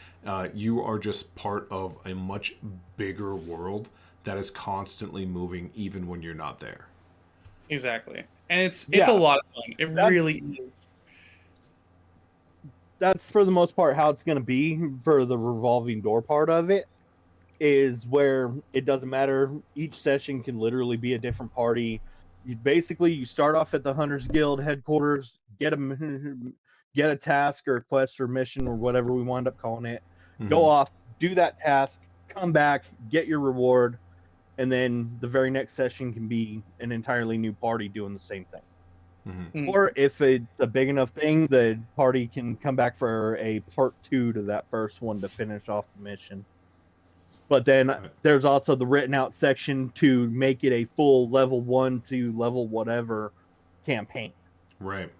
You are just part of a much bigger world that is constantly moving, even when you're not there. exactly. And it's a Yeah, lot of fun. It that's really is. that's for the most part how it's going to be for the revolving door part of it. Is where it doesn't matter. Each session can literally be a different party. You start off at the Hunters Guild headquarters, get a task or a quest or mission or whatever we wind up calling it. Go Mm-hmm. off, do that task, come back, get your reward, and then the very next session can be an entirely new party doing the same thing. Mm-hmm. Mm. Or if it's a big enough thing, the party can come back for a part two to that first one to finish off the mission. But then there's also the written out section to make it a full level 1 to level whatever campaign. Right.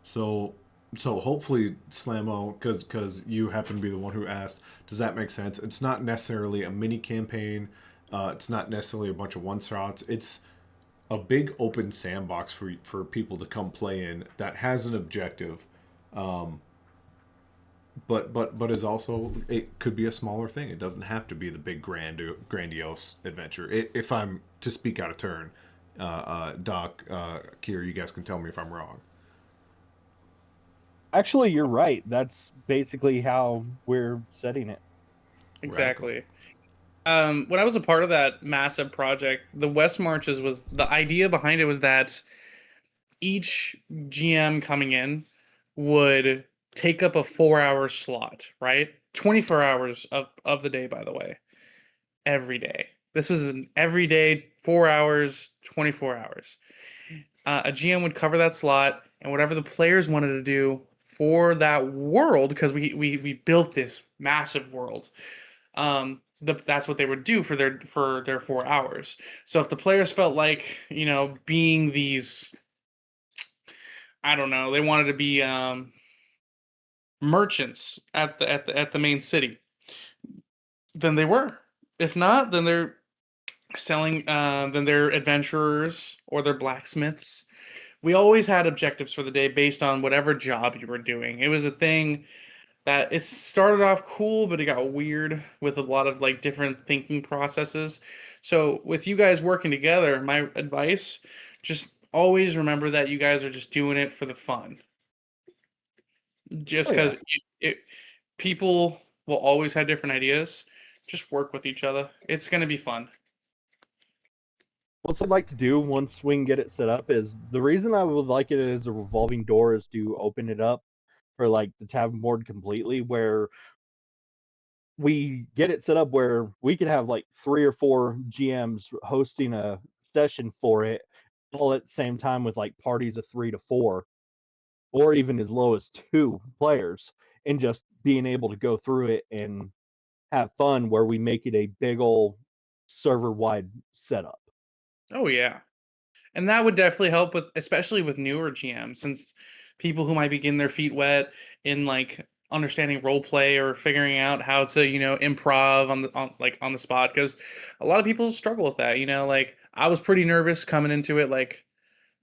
So hopefully Slamo, because you happen to be the one who asked, does that make sense? It's not necessarily a mini campaign. It's not necessarily a bunch of one shots. It's a big open sandbox for people to come play in that has an objective, but is also, it could be a smaller thing. It doesn't have to be the big grandiose adventure. If I'm to speak out of turn, Doc, Kyrr, you guys can tell me if I'm wrong. Actually, you're right. That's basically how we're setting it. Exactly. When I was a part of that massive project, the West Marches was the idea behind it was that each GM coming in would take up a 4 hour slot, right? 24 hours of the day, by the way, every day. This was an everyday 4 hours, 24 hours. A GM would cover that slot, and whatever the players wanted to do for that world, because we built this massive world. That's what they would do for their 4 hours. So if the players felt like being these, I don't know, they wanted to be merchants at the main city, then they were. If not, then they're selling. Then they're adventurers or they're blacksmiths. We always had objectives for the day based on whatever job you were doing. It was a thing that it started off cool, but it got weird with a lot of like different thinking processes. So with you guys working together, my advice, just always remember that you guys are just doing it for the fun. Just Oh, yeah. because people will always have different ideas. Just work with each other. It's gonna be fun. What I'd like to do once we can get it set up is the reason I would like it as a revolving door is to open it up for like the tavern board completely, where we get it set up where we could have like 3 or 4 GMs hosting a session for it all at the same time with like parties of 3 to 4, or even as low as 2 players, and just being able to go through it and have fun where we make it a big old server wide setup. Oh yeah. And that would definitely help with, especially with newer GMs, since people who might be getting their feet wet in like understanding role play or figuring out how to, improv on the spot, because a lot of people struggle with that. Like I was pretty nervous coming into it, like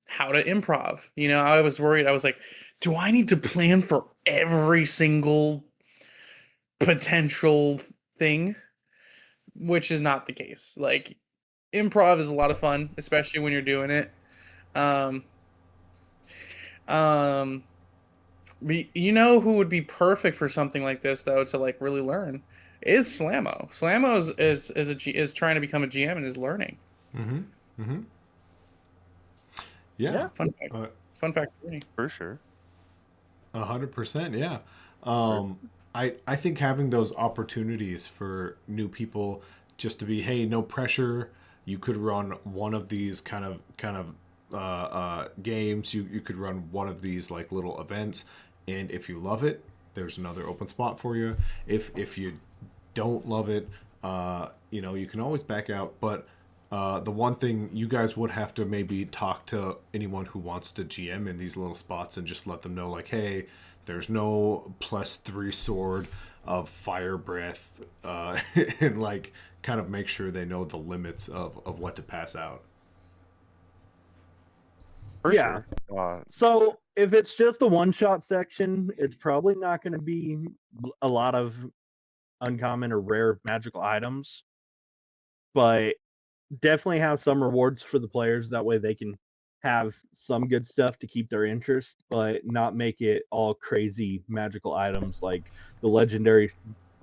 how to improv. I was worried. I was like, do I need to plan for every single potential thing? Which is not the case. Like improv is a lot of fun, especially when you're doing it. Um, Um, who would be perfect for something like this though to like really learn is Slammo. Slammo is trying to become a GM and is learning. Mm-hmm. Mm-hmm. Yeah. Yeah. Fun fact. Uh, Fun fact for me. For sure. 100%. Yeah. Um, I think having those opportunities for new people just to be, hey, no pressure. You could run one of these kind of games. You could run one of these like little events, and if you love it, there's another open spot for you. If you don't love it, you can always back out. But the one thing you guys would have to maybe talk to anyone who wants to GM in these little spots and just let them know, like, hey, there's no +3 sword of fire breath, and like kind of make sure they know the limits of what to pass out. For Yeah. sure. So if it's just the one shot section, it's probably not going to be a lot of uncommon or rare magical items, but definitely have some rewards for the players. That way they can have some good stuff to keep their interest, but not make it all crazy magical items like the legendary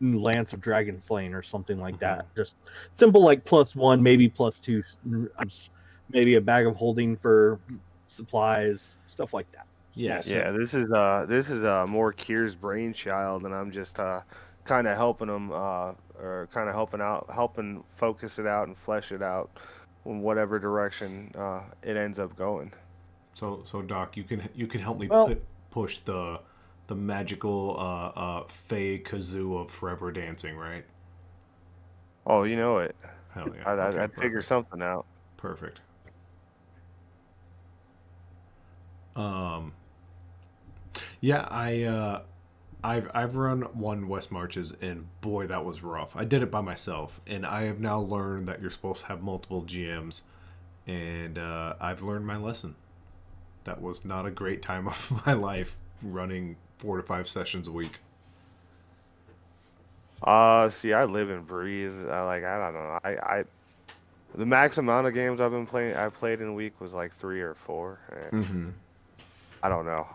Lance of Dragon Slain or something like that. Just simple like +1, maybe +2, maybe a bag of holding for supplies, stuff like that. Yeah. Small So, stuff. Yeah, this is more Kyr's brainchild, and I'm just kind of helping him or kind of helping out, helping focus it out and flesh it out in whatever direction it ends up going. so Doc, you can help me Well, push the magical Fey kazoo of forever dancing, right? Oh, you know it. Hell yeah. I'd, Okay. I'd figure Perfect. something out. Perfect. Um. Yeah. I've run one West Marches, and boy, that was rough. I did it by myself, and I have now learned that you're supposed to have multiple GMs, and I've learned my lesson. That was not a great time of my life running 4 to 5 sessions a week. See, I live and breathe. I don't know. The max amount of games I played in a week was like 3 or 4. And Mm-hmm. I don't know.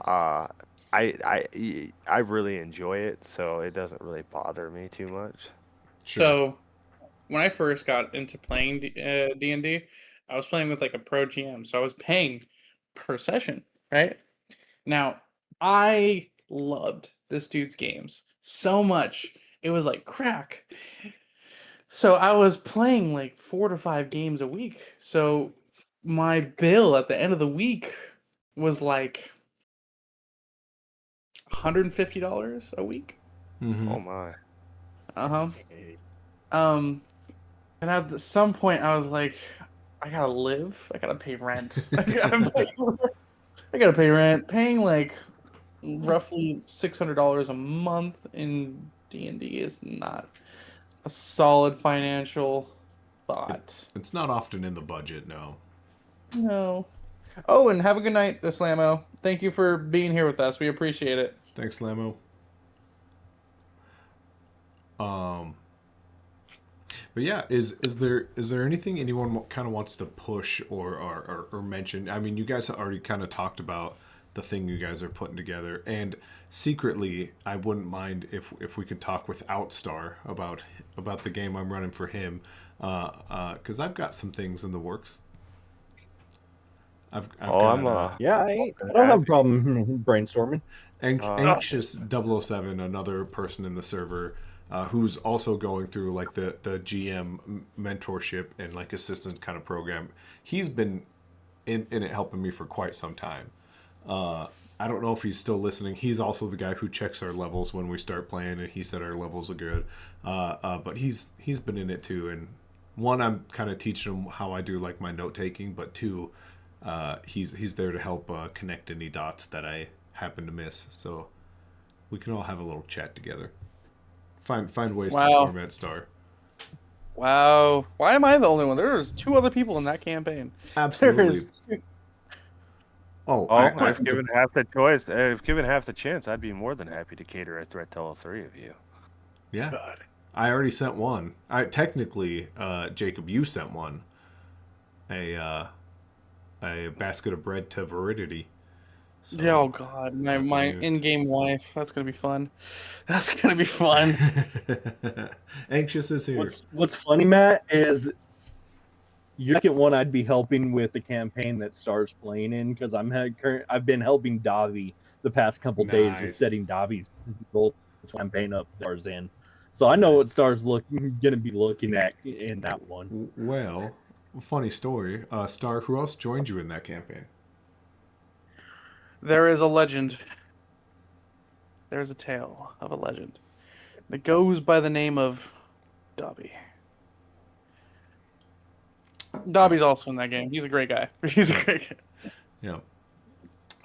I really enjoy it, so it doesn't really bother me too much. Sure. So when I first got into playing D&D, I was playing with like a pro GM, so I was paying per session, right? Now, I loved this dude's games so much. It was like crack. So I was playing like 4 to 5 games a week. So my bill at the end of the week was like $150 a week. Mm-hmm. Oh my. Uh-huh. Um, and at some point I was like, I gotta live. I gotta pay rent. I gotta pay rent. Paying like roughly $600 a month in D&D is not a solid financial It, thought. it's not often in the budget, no. No. Oh, and have a good night, Slamo. Thank you for being here with us. We appreciate it. Thanks, Lamo. Um, but yeah, is there anything anyone kind of wants to push or mention? I mean, you guys already kind of talked about the thing you guys are putting together, and secretly, I wouldn't mind if we could talk with Outstar about the game I'm running for him, because I've got some things in the works. I've Oh, got I'm yeah, I don't have a happy. problem brainstorming. Uh, Anxious 007, another person in the server, who's also going through like the GM mentorship and like assistance kind of program. He's been in it helping me for quite some time. I I don't know if he's still listening. He's also the guy who checks our levels when we start playing, and he said our levels are good. But he's been in it too. And one, I'm kind of teaching him how I do like my note taking, but two, he's there to help connect any dots that I happen to miss. So we can all have a little chat together. Find ways to Wow. torment Star. Wow. Why am I the only one? There's 2 other people in that campaign. There Absolutely. is Oh, Oh, if given half the choice, if given half the chance, I'd be more than happy to cater a threat to all 3 of you. yeah. God. I already sent one. I technically, Jacob, you sent one. A basket of bread to Veridity. So Yeah, oh God. My that's on my you. in-game wife. That's gonna be fun. That's gonna be fun. Anxious is here. What's funny, Matt, is you're the second one I'd be helping with the campaign that Star's playing in because I've been helping Davi the past couple days with Nice. setting Davi's role campaign up Star's in. So I know Nice. what Star's gonna be looking at in that one. Well, funny story. Star, who else joined you in that campaign? There is a legend. There's a tale of a legend that goes by the name of Dobby. Dobby's also in that game. He's a great guy. He's a great guy. Yeah.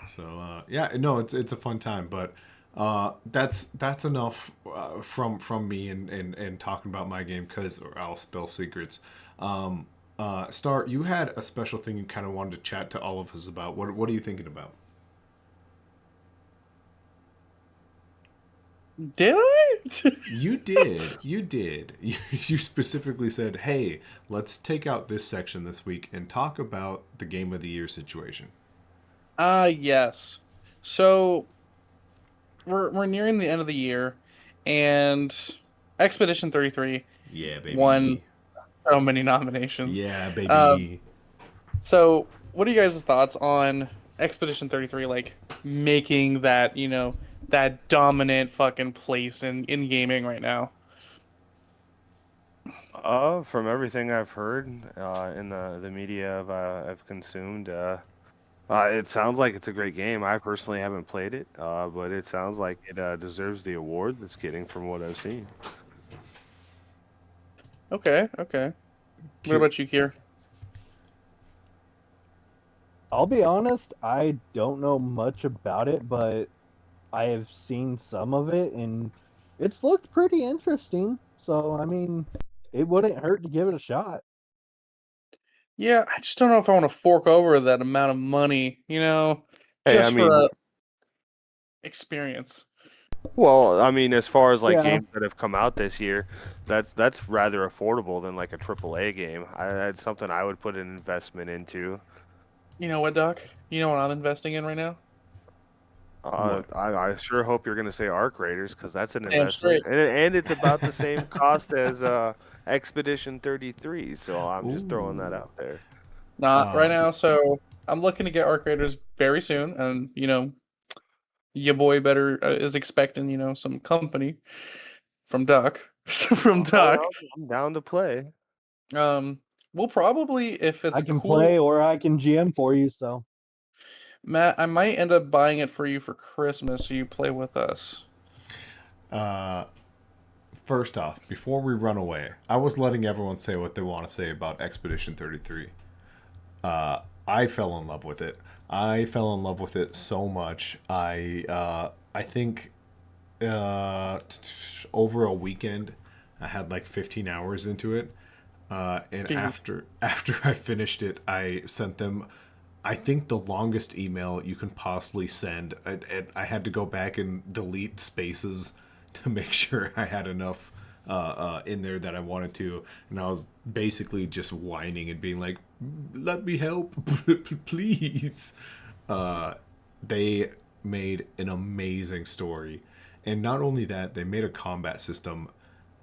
So yeah, no, it's a fun time, but that's enough from me and talking about my game because I'll spill secrets. Star, you had a special thing you kind of wanted to chat to all of us about. What are you thinking about? Did I? You did. You did. You specifically said, "Hey, let's take out this section this week and talk about the game of the year situation." Yes. So we're nearing the end of the year, and Expedition 33 Yeah, won baby. so many nominations. Yeah, Um, baby. so what are you guys' thoughts on Expedition 33 like making that, that dominant fucking place in gaming right now? From everything I've heard in the media I've consumed, it sounds like it's a great game. I personally haven't played it, but it sounds like it deserves the award it's getting from what I've seen. Okay, okay. What Kyrr, about you, Kier? I'll be honest, I don't know much about it, but I have seen some of it and it's looked pretty interesting. So I mean, it wouldn't hurt to give it a shot. Yeah, I just don't know if I want to fork over that amount of money, Hey, I just for mean, a experience. well, I mean, as far as like Yeah. games that have come out this year, that's rather affordable than like a AAA game. That's something I would put an investment into. You know what, Doc? You know what I'm investing in right now? what? I sure hope you're going to say Arc Raiders because that's an Damn investment, straight. and it's about the same cost as Expedition 33. So I'm just throwing that Ooh. out there. Not right Um, now, so I'm looking to get Arc Raiders very soon, and your boy better is expecting, some company from Doc, from Doc. I'm down to play. Um, we'll probably, if I it's can cool, play or I can GM for you, so Matt, I might end up buying it for you for Christmas so you play with us. First off, before we run away, I was letting everyone say what they want to say about Expedition 33. I fell in love with it. I fell in love with it so much. I think over a weekend, I had like 15 hours into it. And Dude, after I finished it, I sent them, I think, the longest email you can possibly send. I had to go back and delete spaces to make sure I had enough in there that I wanted to, and I was basically just whining and being like, "Let me help, please." They made an amazing story, and not only that, they made a combat system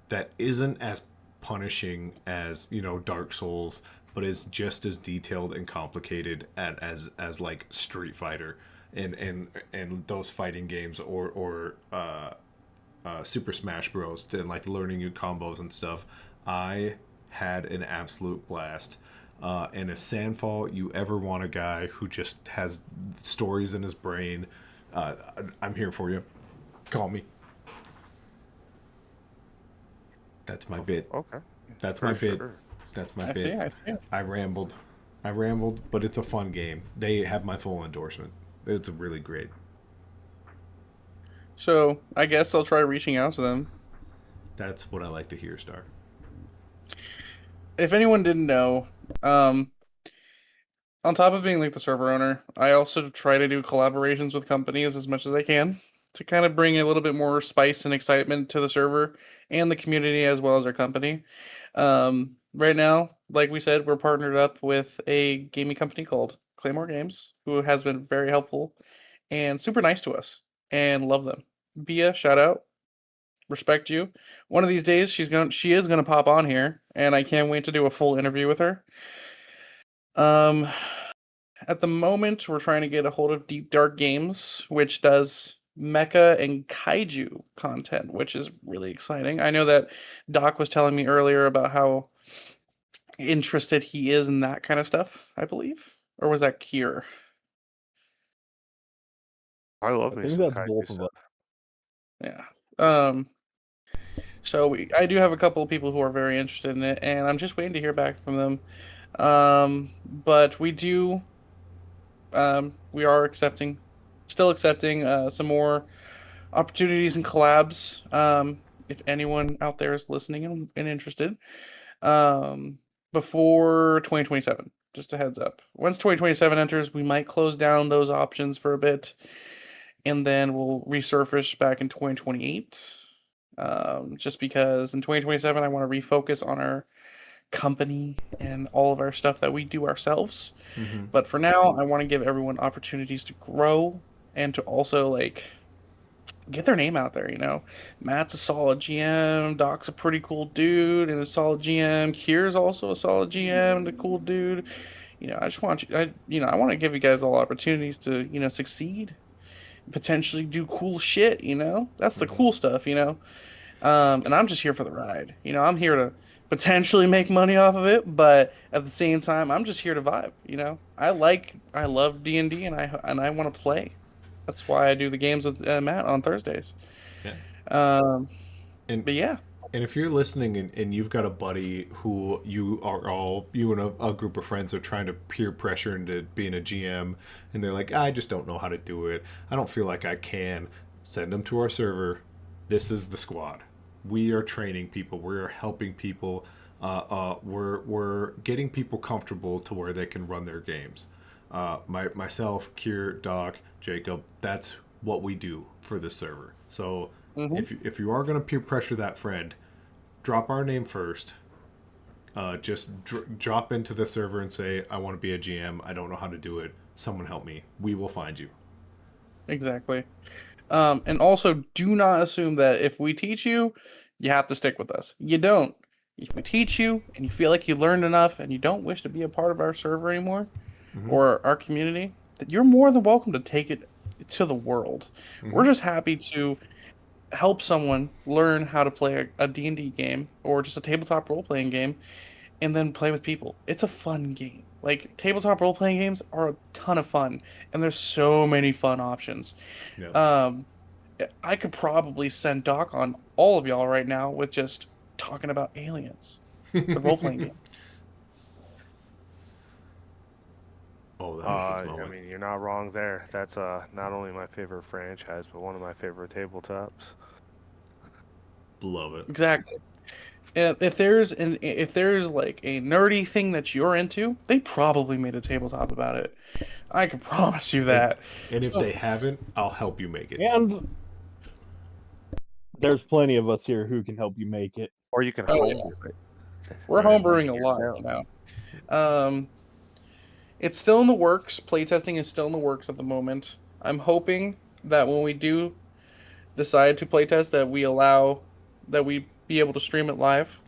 that isn't as punishing as Dark Souls, but is just as detailed and complicated as like Street Fighter and those fighting games or Super Smash Bros. To like learning new combos and stuff. I had an absolute blast. And a Sandfall, you ever want a guy who just has stories in his brain, I'm here for you. Call me. That's my bit. Okay. That's For my bit. sure. That's my I see. bit. I see. I rambled. I rambled, but it's a fun game. They have my full endorsement. It's really great. So I guess I'll try reaching out to them. That's what I like to hear, Star. If anyone didn't know, um, on top of being like the server owner, I also try to do collaborations with companies as much as I can to kind of bring a little bit more spice and excitement to the server and the community as well as our company. Right now, like we said, we're partnered up with a gaming company called Claymore Games, who has been very helpful and super nice to us, and love them. Bia, shout out, respect you. One of these days, she is gonna pop on here, and I can't wait to do a full interview with her. Um, at the moment, we're trying to get a hold of Deep Dark Games, which does mecha and kaiju content, which is really exciting. I know that Doc was telling me earlier about how interested he is in that kind of stuff, I believe. Or was that Kyrr? I love I me think some that's kaiju both of stuff. us. Yeah. I do have a couple of people who are very interested in it, and I'm just waiting to hear back from them. But we are still accepting some more opportunities and collabs. If anyone out there is listening and interested, um, before 2027. Just a heads up. Once 2027 enters, we might close down those options for a bit, and then we'll resurface back in 2028. Just because in 2027, I want to refocus on our company and all of our stuff that we do ourselves. Mm-hmm. But for now, I want to give everyone opportunities to grow and to also like get their name out there. Matt's a solid GM. Doc's a pretty cool dude and a solid GM. Kyr's also a solid GM and a cool dude. I just want you. I want to give you guys all opportunities to succeed, potentially do cool shit. That's the Mm-hmm. cool stuff. And I'm just here for the ride. I'm here to potentially make money off of it, but at the same time, I'm just here to vibe. I love D&D, and I want to play. That's why I do the games with Matt on Thursdays. Yeah. Um, And but yeah, And if you're listening and you've got a buddy who you and a group of friends are trying to peer pressure into being a GM, and they're like, I just don't know how to do it. I don't feel like I can. Send them to our server. This is the squad. We are training people. We're helping people. We're getting people comfortable to where they can run their games. Myself, Kyrr, Doc, Jacob. That's what we do for this server. So hmm if you are going to peer pressure that friend, drop our name first. Just drop into the server and say, I want to be a GM. I don't know how to do it. Someone help me. We will find you. exactly. And also, do not assume that if we teach you, you have to stick with us. You don't. If we teach you and you feel like you learned enough and you don't wish to be a part of our server anymore Mm-hmm. or our community, that you're more than welcome to take it to the world. Mm-hmm. We're just happy to help someone learn how to play a D&D game or just a tabletop role-playing game and then play with people. It's a fun game. Like tabletop role-playing games are a ton of fun and there's so many fun options. Yep. Um, I could probably send Doc on all of y'all right now with just talking about aliens, the role-playing game. Oh, that was this I moment. mean, you're not wrong there. That's not only my favorite franchise, but one of my favorite tabletops. Love it. Exactly. If there's like a nerdy thing that you're into, they probably made a tabletop about it. I can promise you And that. and if So they haven't, I'll help you make it. And there's plenty of us here who can help you make it. Or you can oh yeah, homebrew it. we're Run it by homebrewing me a lot, yourself. Um, it's still in the works. Playtesting is still in the works at the moment. I'm hoping that when we do decide to playtest, that we be able to stream it live.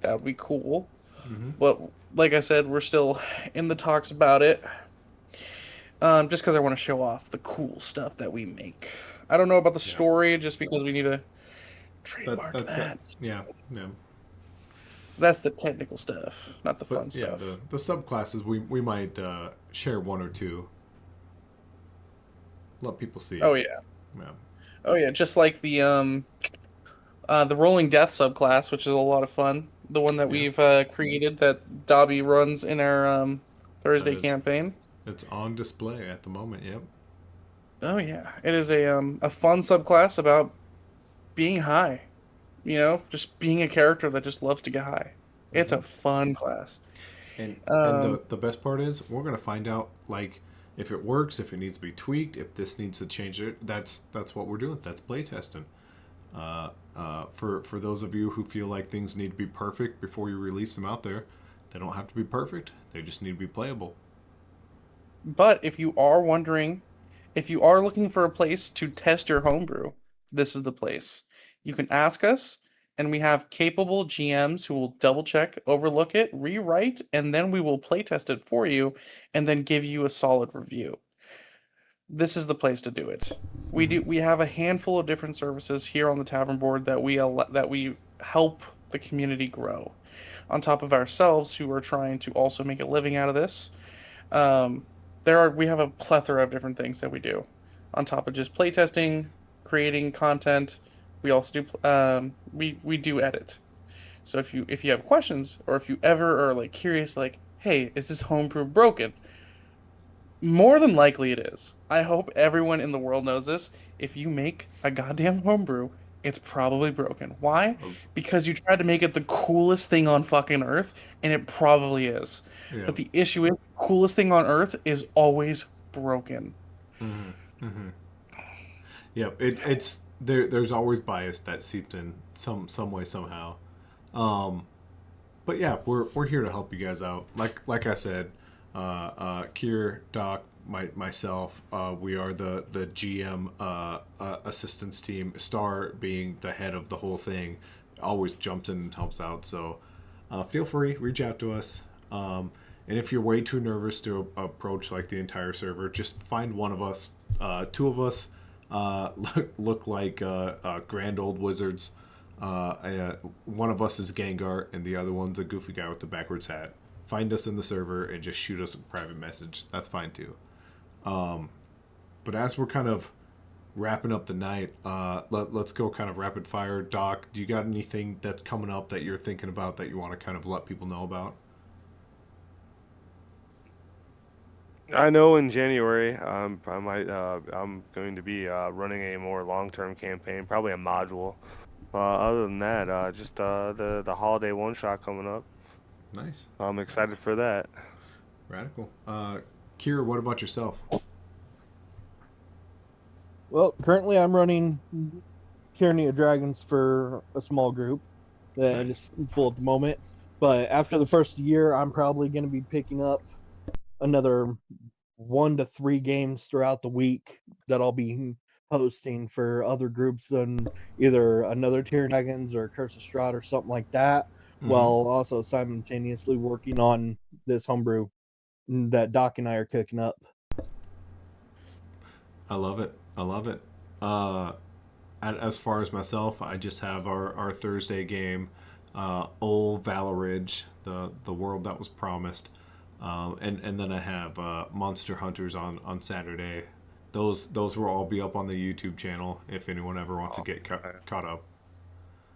That would be cool. Mm-hmm. But like I said, we're still in the talks about it. Just because I want to show off the cool stuff that we make. I don't know about the Yeah. story, just because we need to That trademark that's got that. yeah, yeah. That's the technical stuff, not the But fun yeah, stuff. the subclasses we might share one or two Let people see Oh it. yeah. Yeah. Oh yeah. Just like the Rolling Death subclass, which is a lot of fun. The one that Yeah. we've created that Dobby runs in our That Thursday is. campaign. It's on display at the moment. Yep. Oh yeah, it is a fun subclass about being high. You know, just being a character that just loves to get high. It's Mm-hmm. a fun class. And Um, the best part is we're gonna find out like if it works, if it needs to be tweaked, if this needs to change it. That's what we're doing. That's playtesting. For those of you who feel like things need to be perfect before you release them out there, they don't have to be perfect. They just need to be playable. but if you are wondering, if you are looking for a place to test your homebrew, this is the place. You can ask us, and we have capable GMs who will double check, overlook it, rewrite, and then we will playtest it for you, and then give you a solid review. This is the place to do it. Mm-hmm. We have a handful of different services here on the Tavern Board that we help the community grow. On top of ourselves, who are trying to also make a living out of this, um, we have a plethora of different things that we do. On top of just playtesting, creating content, we also do we do edit. So if you have questions or if you ever are like curious, like, hey, is this homebrew broken? More than likely it is. I hope everyone in the world knows this. If you make a goddamn homebrew, it's probably broken. Why? Because you tried to make it the coolest thing on fucking earth, and it probably is. Yeah. But the issue is, coolest thing on earth is always broken. Mm-hmm. Mm-hmm. Yep. It's there. There's always bias that seeped in some way somehow. Um, but yeah, we're here to help you guys out. Like I said, Kyrr, Doc, myself, we are the GM assistance team. Star being the head of the whole thing, always jumps in and helps out. So feel free, reach out to us. And if you're way too nervous to approach like the entire server, just find one of us. Two of us look like grand old wizards. One of us is Gengar, and the other one's a goofy guy with the backwards hat. Find us in the server and just shoot us a private message. That's fine too. But as we're kind of wrapping up the night, let's go kind of rapid fire. Doc, do you got anything that's coming up that you're thinking about that you want to kind of let people know about? I know in January, I'm going to be running a more long-term campaign, probably a module. Other than that, just the holiday one shot coming up. Nice. I'm excited for that. Radical. Kira, what about yourself? Well, currently I'm running Tyranny of Dragons for a small group that Nice. is full at the moment. But after the first year, I'm probably going to be picking up another 1 to 3 games throughout the week that I'll be hosting for other groups than either another Tyranny of Dragons or Curse of Strahd or something like that, Mm-hmm. while also simultaneously working on this homebrew that Doc and I are cooking up. I love it. I love it. Uh, as far as myself, I just have our Thursday game, Old Valoridge, the world that was promised, and then I have Monster Hunters on Saturday. Those will all be up on the YouTube channel if anyone ever wants to get caught up.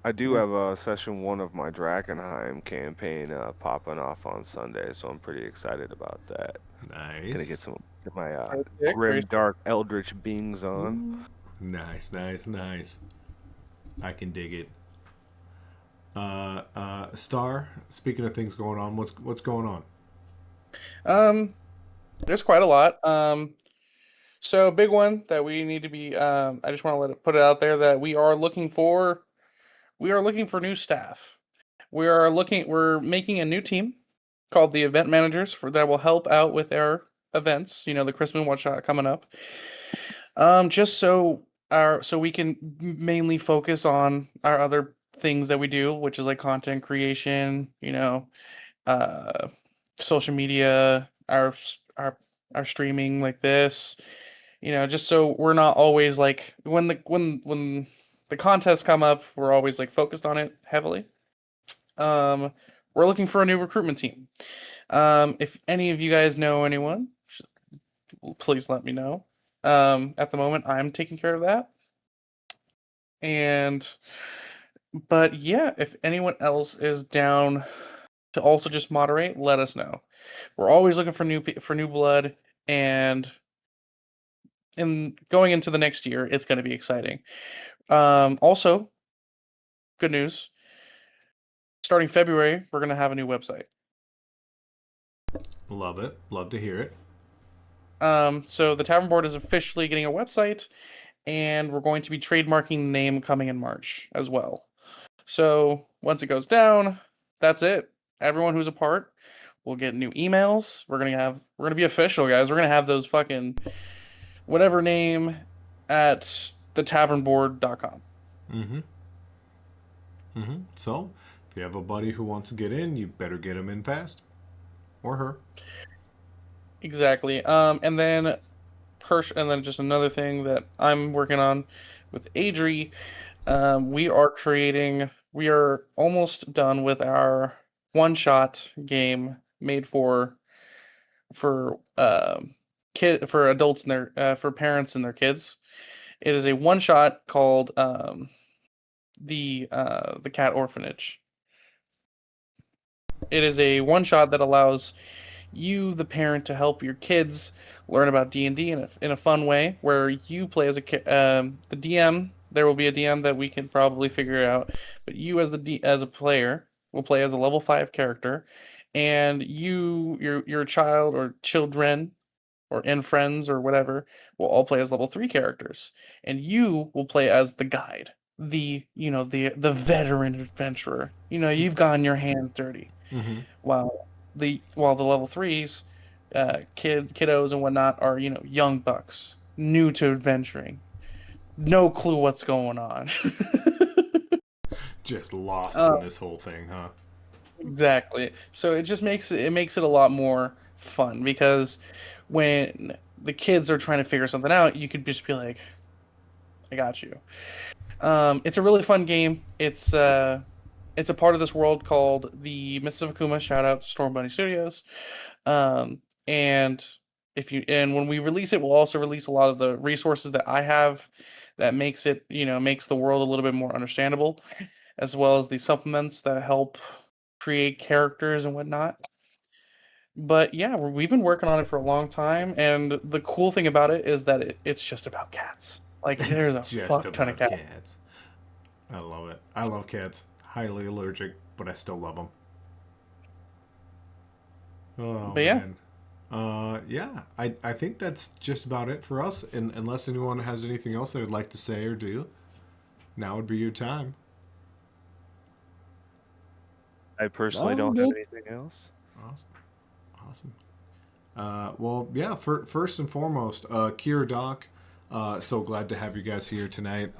I do have a session one of my Drakenheim campaign popping off on Sunday, so I'm pretty excited about that. Gonna Nice, get my Very grim dark eldritch beings on. nice, nice, nice. I can dig it. Star. Speaking of things going on, what's going on? Um, there's quite a lot. So big one that we need to be. I just want to put it out there that we are looking for new staff. We're making a new team called the event managers for that will help out with our events. You know, the Christmas one shot coming up. Just so we can mainly focus on our other things that we do, which is like content creation. You know, uh, social media, our streaming like this. You know, just so we're not always like when the contests come up, we're always like focused on it heavily. Um, we're looking for a new recruitment team. If any of you guys know anyone, please let me know. At the moment, I'm taking care of that. But yeah, if anyone else is down to also just moderate, let us know. We're always looking for new blood, and going into the next year, it's going to be exciting. Also, good news. Starting February, we're going to have a new website. Love it. Love to hear it. So the Tavern Board is officially getting a website, and we're going to be trademarking the name coming in March as well. So once it goes down, that's it. Everyone who's a part will get new emails. We're gonna be official, guys. We're gonna have those fucking whatever name at thetavernboard.com. So, if you have a buddy who wants to get in, you better get him in fast. Or her. Exactly. And then just another thing that I'm working on with Adri, we are almost done with our one-shot game made for for adults and their for parents and their kids. It is a one-shot called the Cat Orphanage. It is a one-shot that allows you, the parent, to help your kids learn about D&D in a fun way, where you play as the DM. There will be a DM that we can probably figure out, but you as a player will play as a level 5 character, and your child or children and friends or whatever will all play as level 3 characters, and you will play as the guide, the veteran adventurer. You've gotten your hands dirty, while the level 3s, kiddos and whatnot, are young bucks new to adventuring, no clue what's going on. Just lost in uh, this whole thing, huh? exactly. So it makes it a lot more fun, because when the kids are trying to figure something out, you could just be like, I got you. It's a really fun game. It's a part of this world called the Mists of Akuma. Shout out to Storm Bunny Studios. Um, and and when we release it, we'll also release a lot of the resources that I have that makes the world a little bit more understandable, as well as the supplements that help create characters and whatnot. But yeah, we've been working on it for a long time, and the cool thing about it is that it's just about cats. Like, It's there's a just fuck ton of about cats. cats. I love it. I love cats. Highly allergic, but I still love them. Oh, But yeah, man. Yeah, I think that's just about it for us. And unless anyone has anything else they would like to say or do, now would be your time. I personally I'm don't have good. anything else. Awesome. Awesome. Well, yeah, first and foremost, Kyrr, Doc, so glad to have you guys here tonight.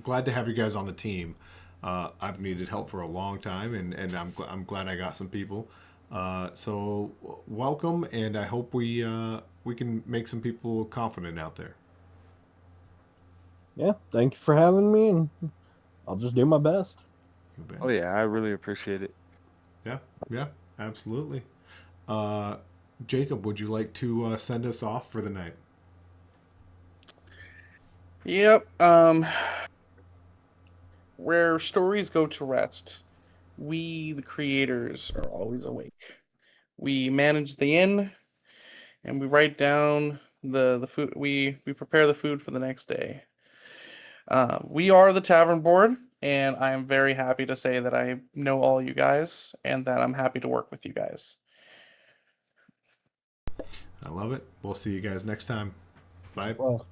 Glad to have you guys on the team. I've needed help for a long time, and I'm glad I got some people. So welcome, and I hope we can make some people confident out there. Yeah, thank you for having me, and I'll just do my best. You bet. Oh yeah, I really appreciate it. Yeah, yeah, absolutely. Uh, Jacob, would you like to send us off for the night? yep. Where stories go to rest, we, the creators, are always awake. We manage the inn, and we write down the food. We prepare the food for the next day. We are the Tavern Board, and I am very happy to say that I know all you guys, and that I'm happy to work with you guys. I love it. We'll see you guys next time. Bye. Well,